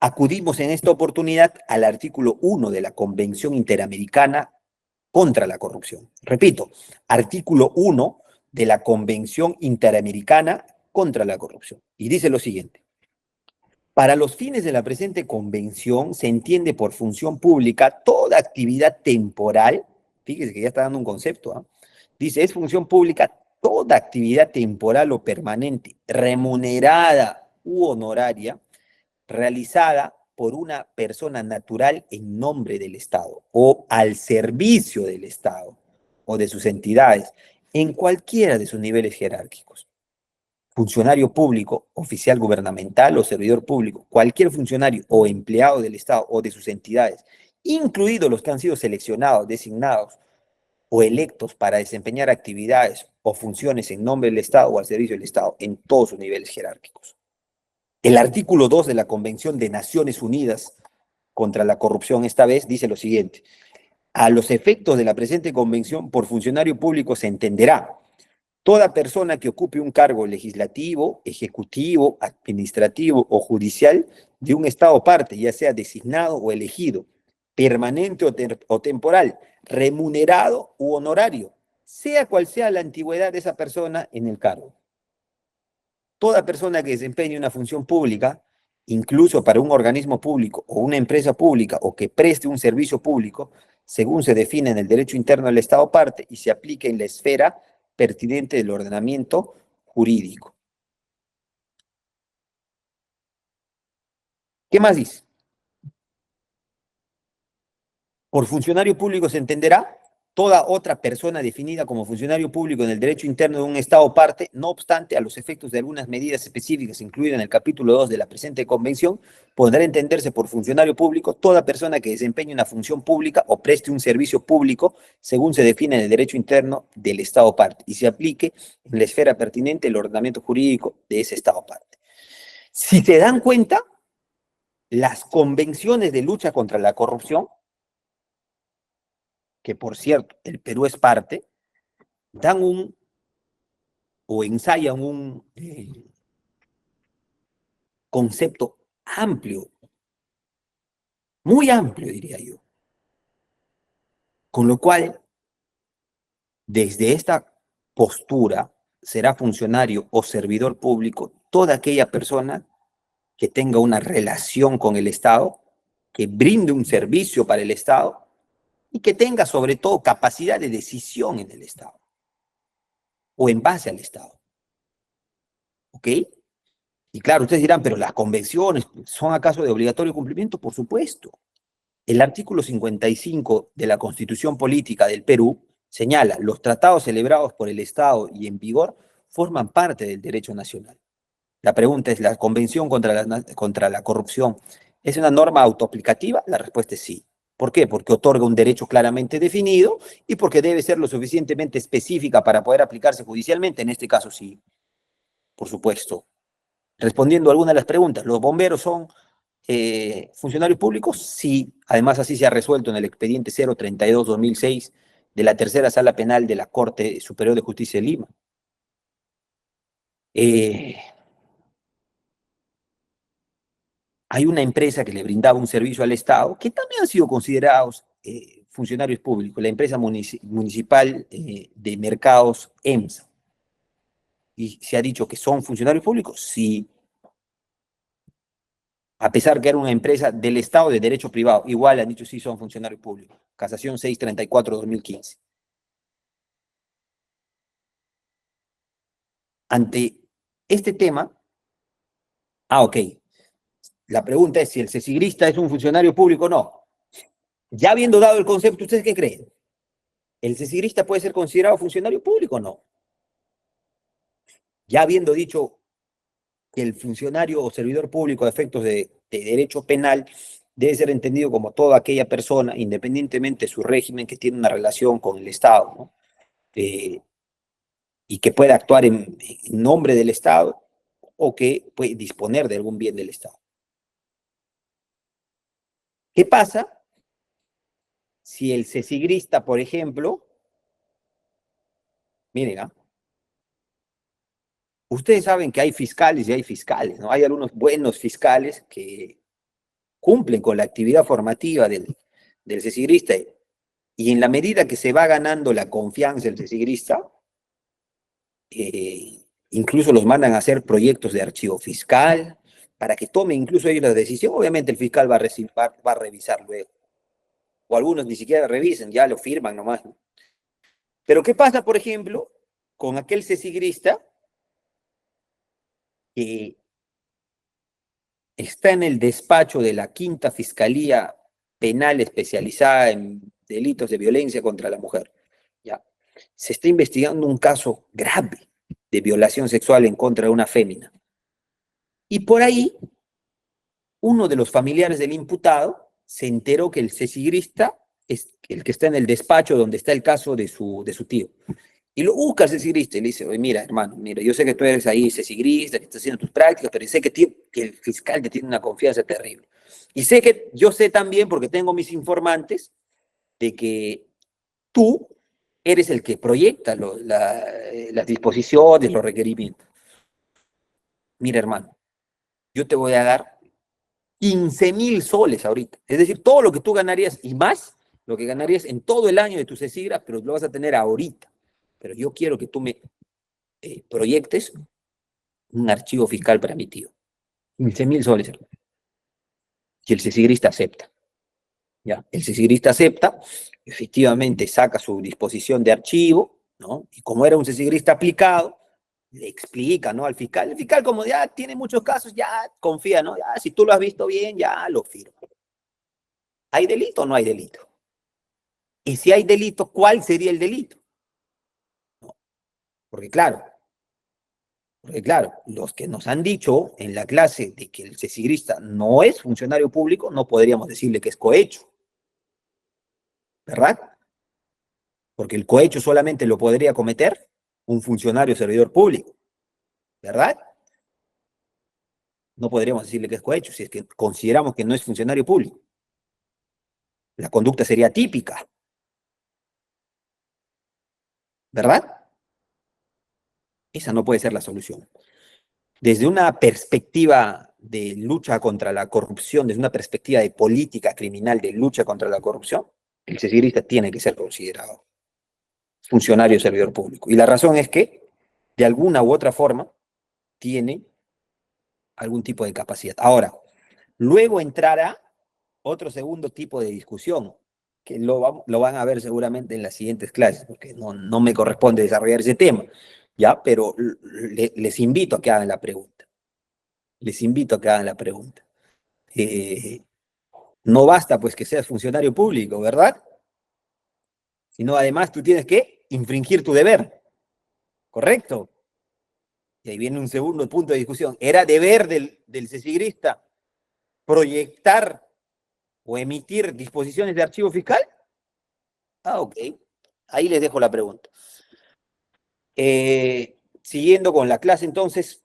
Acudimos en esta oportunidad al artículo 1 de la Convención Interamericana contra la Corrupción. Repito, artículo 1 de la Convención Interamericana contra la Corrupción. Y dice lo siguiente. Para los fines de la presente convención se entiende por función pública toda actividad temporal, fíjese que ya está dando un concepto, ¿eh? Dice, es función pública toda actividad temporal o permanente, remunerada u honoraria, realizada por una persona natural en nombre del Estado o al servicio del Estado o de sus entidades, en cualquiera de sus niveles jerárquicos. Funcionario público, oficial gubernamental o servidor público, cualquier funcionario o empleado del Estado o de sus entidades, incluidos los que han sido seleccionados, designados o electos para desempeñar actividades o funciones en nombre del Estado o al servicio del Estado en todos sus niveles jerárquicos. El artículo 2 de la Convención de Naciones Unidas contra la Corrupción, esta vez, dice lo siguiente. A los efectos de la presente convención, por funcionario público se entenderá toda persona que ocupe un cargo legislativo, ejecutivo, administrativo o judicial de un Estado parte, ya sea designado o elegido, permanente o temporal, remunerado u honorario, sea cual sea la antigüedad de esa persona en el cargo. Toda persona que desempeñe una función pública, incluso para un organismo público o una empresa pública o que preste un servicio público, según se define en el derecho interno del Estado parte y se aplique en la esfera pertinente del ordenamiento jurídico. ¿Qué más dice? Por funcionario público se entenderá toda otra persona definida como funcionario público en el derecho interno de un Estado parte, no obstante, a los efectos de algunas medidas específicas incluidas en el capítulo 2 de la presente convención, podrá entenderse por funcionario público toda persona que desempeñe una función pública o preste un servicio público según se define en el derecho interno del Estado parte y se aplique en la esfera pertinente el ordenamiento jurídico de ese Estado parte. Si se dan cuenta, las convenciones de lucha contra la corrupción, que por cierto, el Perú es parte, dan o ensayan un concepto amplio, muy amplio diría yo. Con lo cual, desde esta postura, será funcionario o servidor público toda aquella persona que tenga una relación con el Estado, que brinde un servicio para el Estado y que tenga sobre todo capacidad de decisión en el Estado o en base al Estado. ¿Ok? Y claro, ustedes dirán, pero las convenciones, ¿son acaso de obligatorio cumplimiento? Por supuesto. El artículo 55 de la Constitución Política del Perú señala: los tratados celebrados por el Estado y en vigor forman parte del derecho nacional. La pregunta es: ¿la Convención contra la Corrupción es una norma autoaplicativa? La respuesta es sí. ¿Por qué? Porque otorga un derecho claramente definido y porque debe ser lo suficientemente específica para poder aplicarse judicialmente. En este caso sí, por supuesto. Respondiendo a algunas de las preguntas, ¿los bomberos son funcionarios públicos? Sí. Además, así se ha resuelto en el expediente 032-2006 de la Tercera Sala Penal de la Corte Superior de Justicia de Lima. Hay una empresa que le brindaba un servicio al Estado que también han sido considerados funcionarios públicos, la empresa municipal de mercados EMSA. ¿Y se ha dicho que son funcionarios públicos? Sí. A pesar que era una empresa del Estado de derecho privado, igual han dicho sí son funcionarios públicos. Casación 634-2015. Ante este tema, ok, la pregunta es si el cesigrista es un funcionario público o no. Ya habiendo dado el concepto, ¿ustedes qué creen? ¿El cesigrista puede ser considerado funcionario público o no? Ya habiendo dicho que el funcionario o servidor público a efectos de derecho penal debe ser entendido como toda aquella persona, independientemente de su régimen, que tiene una relación con el Estado, ¿no? Y que pueda actuar en nombre del Estado o que puede disponer de algún bien del Estado. ¿Qué pasa si el cesigrista, por ejemplo, miren, ¿ah? Ustedes saben que hay fiscales y hay fiscales, ¿no? Hay algunos buenos fiscales que cumplen con la actividad formativa del cesigrista, y en la medida que se va ganando la confianza del cesigrista, incluso los mandan a hacer proyectos de archivo fiscal para que tome incluso ellos la decisión. Obviamente el fiscal va a revisar luego, o algunos ni siquiera revisen, ya lo firman nomás, ¿no? Pero ¿qué pasa, por ejemplo, con aquel cesigrista que está en el despacho de la Quinta Fiscalía Penal especializada en delitos de violencia contra la mujer? ¿Ya? Se está investigando un caso grave de violación sexual en contra de una fémina. Y por ahí, uno de los familiares del imputado se enteró que el cesigrista es el que está en el despacho donde está el caso de su tío. Y lo busca el cesigrista y le dice: oye, mira, hermano, mira, yo sé que tú eres ahí cesigrista, que estás haciendo tus prácticas, pero sé que el fiscal te tiene una confianza terrible. Y yo sé también, porque tengo mis informantes, de que tú eres el que proyecta las disposiciones, los requerimientos. Mira, hermano, yo te voy a dar 15.000 soles ahorita. Es decir, todo lo que tú ganarías y más, lo que ganarías en todo el año de tu cesigra, pero lo vas a tener ahorita. Pero yo quiero que tú me proyectes un archivo fiscal para mi tío. 15.000 soles, hermano. Y el cesigrista acepta. ¿Ya? El cesigrista acepta, efectivamente saca su disposición de archivo, ¿no? Y como era un cesigrista aplicado, le explica, ¿no?, al fiscal. El fiscal, como ya tiene muchos casos, ya confía, ¿no? Ya, si tú lo has visto bien, ya lo firma. ¿Hay delito o no hay delito? Y si hay delito, ¿cuál sería el delito? No, porque claro, los que nos han dicho en la clase de que el cesigrista no es funcionario público, no podríamos decirle que es cohecho, ¿verdad? Porque el cohecho solamente lo podría cometer un funcionario servidor público, ¿verdad? No podríamos decirle que es cohecho si es que consideramos que no es funcionario público. La conducta sería típica, ¿verdad? Esa no puede ser la solución. Desde una perspectiva de lucha contra la corrupción, desde una perspectiva de política criminal de lucha contra la corrupción, el cesigrista tiene que ser considerado funcionario servidor público. Y la razón es que, de alguna u otra forma, tiene algún tipo de capacidad. Ahora, luego entrará otro segundo tipo de discusión, que lo van a ver seguramente en las siguientes clases, porque no me corresponde desarrollar ese tema, ¿ya? Pero les invito a que hagan la pregunta. Les invito a que hagan la pregunta. No basta pues que seas funcionario público, ¿verdad? Sino además tú tienes que infringir tu deber, ¿correcto? Y ahí viene un segundo punto de discusión. ¿Era deber del cesigrista proyectar o emitir disposiciones de archivo fiscal? Ah, ok. Ahí les dejo la pregunta. Siguiendo con la clase, entonces,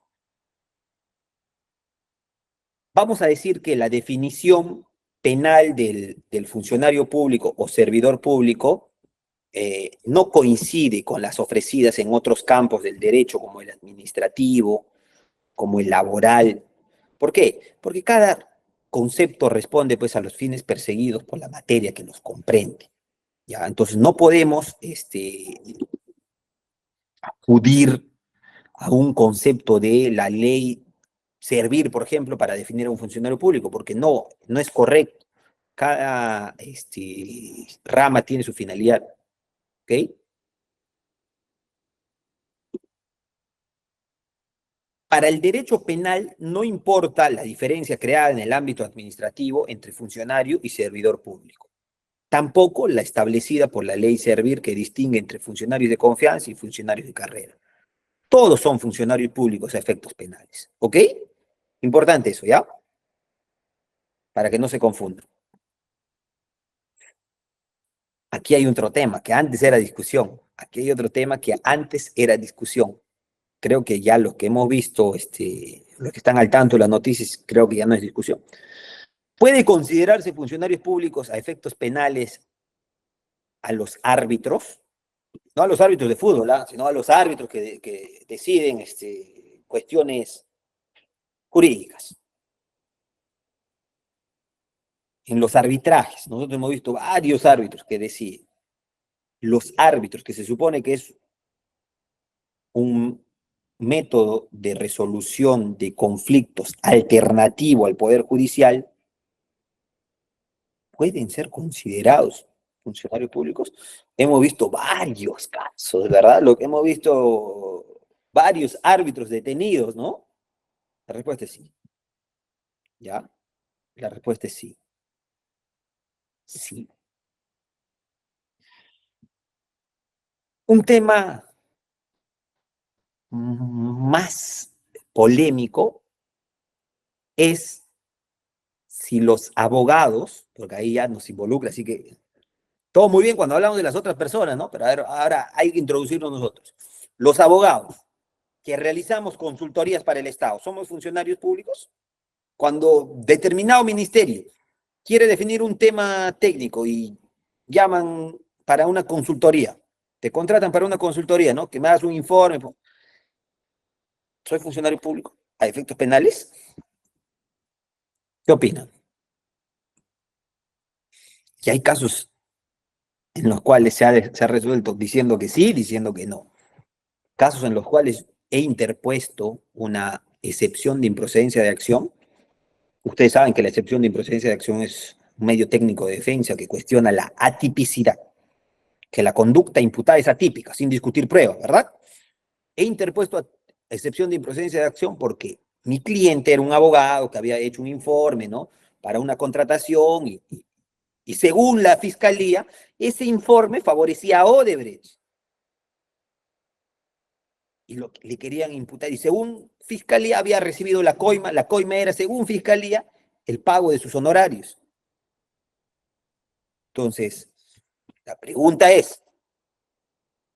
vamos a decir que la definición penal del funcionario público o servidor público no coincide con las ofrecidas en otros campos del derecho, como el administrativo, como el laboral. ¿Por qué? Porque cada concepto responde pues a los fines perseguidos por la materia que los comprende. ¿Ya? Entonces no podemos acudir a un concepto de la ley servir, por ejemplo, para definir a un funcionario público, porque no es correcto. Cada rama tiene su finalidad. ¿Ok? Para el derecho penal no importa la diferencia creada en el ámbito administrativo entre funcionario y servidor público. Tampoco la establecida por la ley Servir, que distingue entre funcionarios de confianza y funcionarios de carrera. Todos son funcionarios públicos a efectos penales. ¿Ok? Importante eso, ¿ya? Para que no se confundan. Aquí hay otro tema que antes era discusión. Aquí hay otro tema que antes era discusión. Creo que ya los que hemos visto, los que están al tanto de las noticias, creo que ya no es discusión. ¿Puede considerarse funcionarios públicos a efectos penales a los árbitros? No a los árbitros de fútbol, sino a los árbitros que deciden cuestiones jurídicas. En los arbitrajes, nosotros hemos visto varios árbitros que deciden. Los árbitros, que se supone que es un método de resolución de conflictos alternativo al Poder Judicial, pueden ser considerados funcionarios públicos. Hemos visto varios casos, ¿verdad? Lo que hemos visto varios árbitros detenidos, ¿no? La respuesta es sí. ¿Ya? La respuesta es sí. Sí. Un tema más polémico es si los abogados, porque ahí ya nos involucra, así que todo muy bien cuando hablamos de las otras personas, ¿no? Pero ahora hay que introducirnos nosotros. Los abogados que realizamos consultorías para el Estado, ¿somos funcionarios públicos? Cuando determinado ministerio quiere definir un tema técnico y llaman para una consultoría, te contratan para una consultoría, ¿no? Que me hagas un informe. ¿Soy funcionario público a efectos penales? ¿Qué opinan? Y hay casos en los cuales se ha resuelto diciendo que sí, diciendo que no. Casos en los cuales he interpuesto una excepción de improcedencia de acción. Ustedes saben que la excepción de improcedencia de acción es un medio técnico de defensa que cuestiona la atipicidad, que la conducta imputada es atípica, sin discutir pruebas, ¿verdad? He interpuesto excepción de improcedencia de acción porque mi cliente era un abogado que había hecho un informe, ¿no? Para una contratación y según la fiscalía, ese informe favorecía a Odebrecht. Y le querían imputar. Y según fiscalía había recibido la coima era, según fiscalía, el pago de sus honorarios. Entonces, la pregunta es,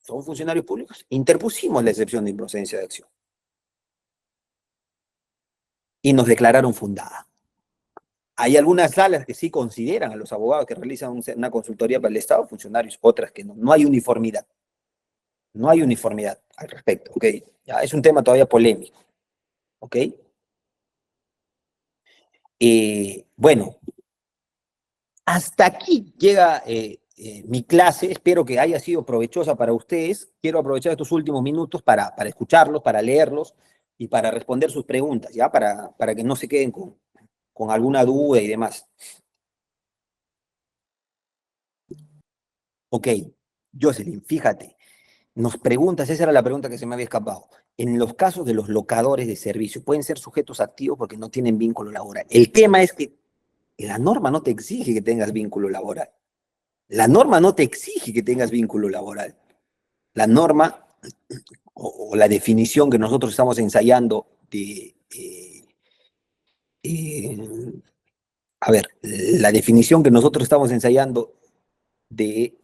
¿son funcionarios públicos? Interpusimos la excepción de improcedencia de acción. Y nos declararon fundada. Hay algunas salas que sí consideran a los abogados que realizan una consultoría para el Estado funcionarios, otras que no. No hay uniformidad. No hay uniformidad al respecto, ¿ok? Ya, es un tema todavía polémico, ¿ok? Bueno, hasta aquí llega mi clase. Espero que haya sido provechosa para ustedes. Quiero aprovechar estos últimos minutos para escucharlos, para leerlos y para responder sus preguntas, ¿ya? Para que no se queden con alguna duda y demás. Ok, Jocelyn, fíjate. Nos preguntas, esa era la pregunta que se me había escapado. En los casos de los locadores de servicio, pueden ser sujetos activos porque no tienen vínculo laboral. El tema es que La norma no te exige que tengas vínculo laboral. La norma no te exige que tengas vínculo laboral. La norma o la definición que nosotros estamos ensayando de, a ver, la definición que nosotros estamos ensayando de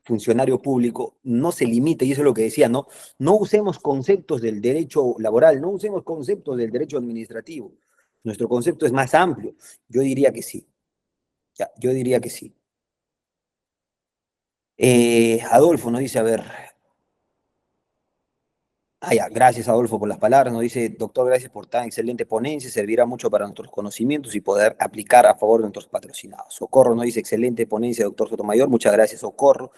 funcionario público no se limita, y eso es lo que decía, ¿no? No usemos conceptos del derecho laboral, no usemos conceptos del derecho administrativo. Nuestro concepto es más amplio. Yo diría que sí. Ya, yo diría que sí. Adolfo nos dice, a ver. Ah, ya, gracias Adolfo por las palabras. Nos dice, doctor, gracias por tan excelente ponencia. Servirá mucho para nuestros conocimientos y poder aplicar a favor de nuestros patrocinados. Socorro nos dice, excelente ponencia, doctor Sotomayor. Muchas gracias, Socorro.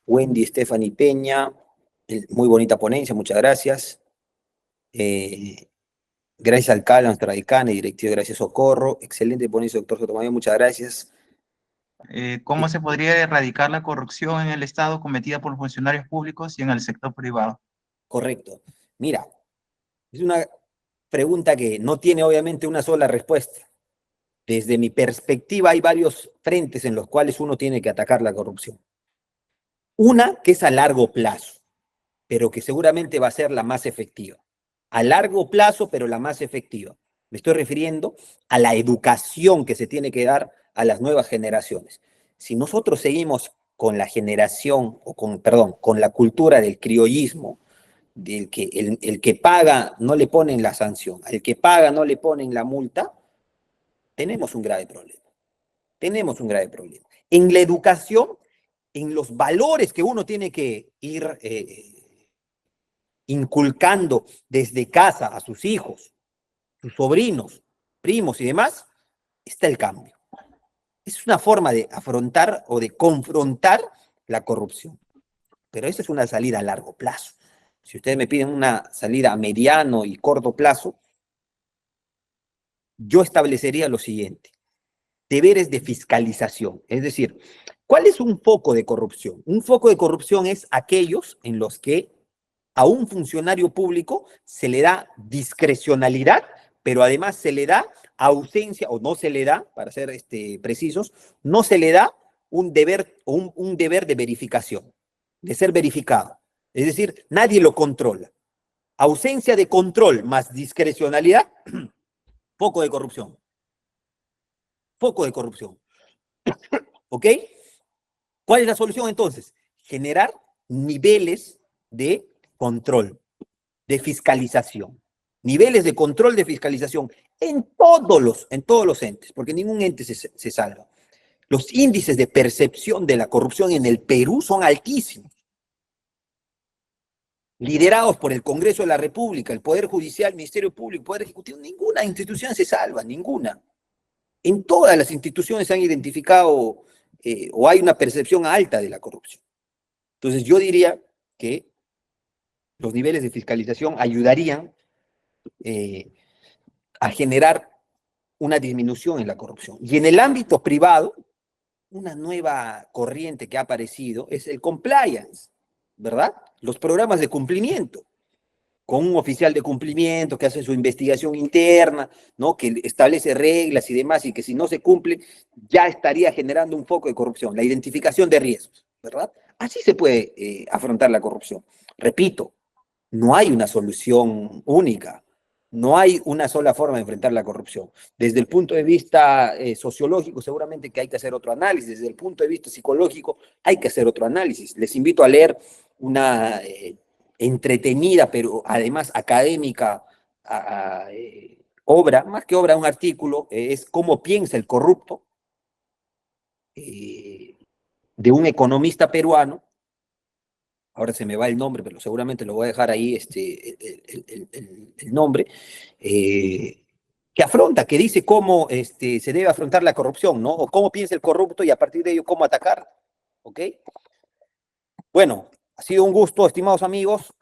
Wendy Stephanie Peña, muy bonita ponencia, muchas gracias. Gracias Alcalde, nuestra decana y directiva, gracias Socorro. Excelente ponencia, doctor Sotomayor, muchas gracias. ¿Cómo se podría erradicar la corrupción en el Estado cometida por los funcionarios públicos y en el sector privado? Correcto. Mira, es una pregunta que no tiene obviamente una sola respuesta. Desde mi perspectiva hay varios frentes en los cuales uno tiene que atacar la corrupción. Una que es a largo plazo, pero que seguramente va a ser la más efectiva. A largo plazo, pero la más efectiva. Me estoy refiriendo a la educación que se tiene que dar a las nuevas generaciones. Si nosotros seguimos con la generación, o con la cultura del criollismo, del que el que paga no le ponen la sanción, al que paga no le ponen la multa, tenemos un grave problema. Tenemos un grave problema. En la educación, en los valores que uno tiene que ir inculcando desde casa a sus hijos, sus sobrinos, primos y demás, está el cambio. Es una forma de afrontar o de confrontar la corrupción. Pero esa es una salida a largo plazo. Si ustedes me piden una salida a mediano y corto plazo, yo establecería lo siguiente: deberes de fiscalización. Es decir, ¿cuál es un foco de corrupción? Un foco de corrupción es aquellos en los que a un funcionario público se le da discrecionalidad, pero además se le da ausencia, o no se le da, para ser precisos, no se le da un deber, un deber de verificación, de ser verificado. Es decir, nadie lo controla. Ausencia de control más discrecionalidad, foco de corrupción. Foco de corrupción. ¿Ok? ¿Cuál es la solución entonces? Generar niveles de control, de fiscalización. Niveles de control de fiscalización en todos los entes, porque ningún ente se salva. Los índices de percepción de la corrupción en el Perú son altísimos. Liderados por el Congreso de la República, el Poder Judicial, el Ministerio Público, el Poder Ejecutivo, ninguna institución se salva, ninguna. En todas las instituciones se han identificado o hay una percepción alta de la corrupción. Entonces yo diría que los niveles de fiscalización ayudarían a generar una disminución en la corrupción. Y en el ámbito privado, una nueva corriente que ha aparecido es el compliance, ¿verdad? Los programas de cumplimiento, con un oficial de cumplimiento que hace su investigación interna, ¿no? Que establece reglas y demás, y que si no se cumple, ya estaría generando un foco de corrupción, la identificación de riesgos, ¿verdad? Así se puede afrontar la corrupción. Repito, no hay una solución única, no hay una sola forma de enfrentar la corrupción. Desde el punto de vista sociológico, seguramente que hay que hacer otro análisis. Desde el punto de vista psicológico, hay que hacer otro análisis. Les invito a leer una entretenida, pero además académica, obra, más que obra, un artículo, es Cómo piensa el corrupto, de un economista peruano. Ahora se me va el nombre, pero seguramente lo voy a dejar ahí el nombre, que afronta, que dice cómo se debe afrontar la corrupción, ¿no? O cómo piensa el corrupto y a partir de ello cómo atacar, ¿ok? Bueno, ha sido un gusto, estimados amigos.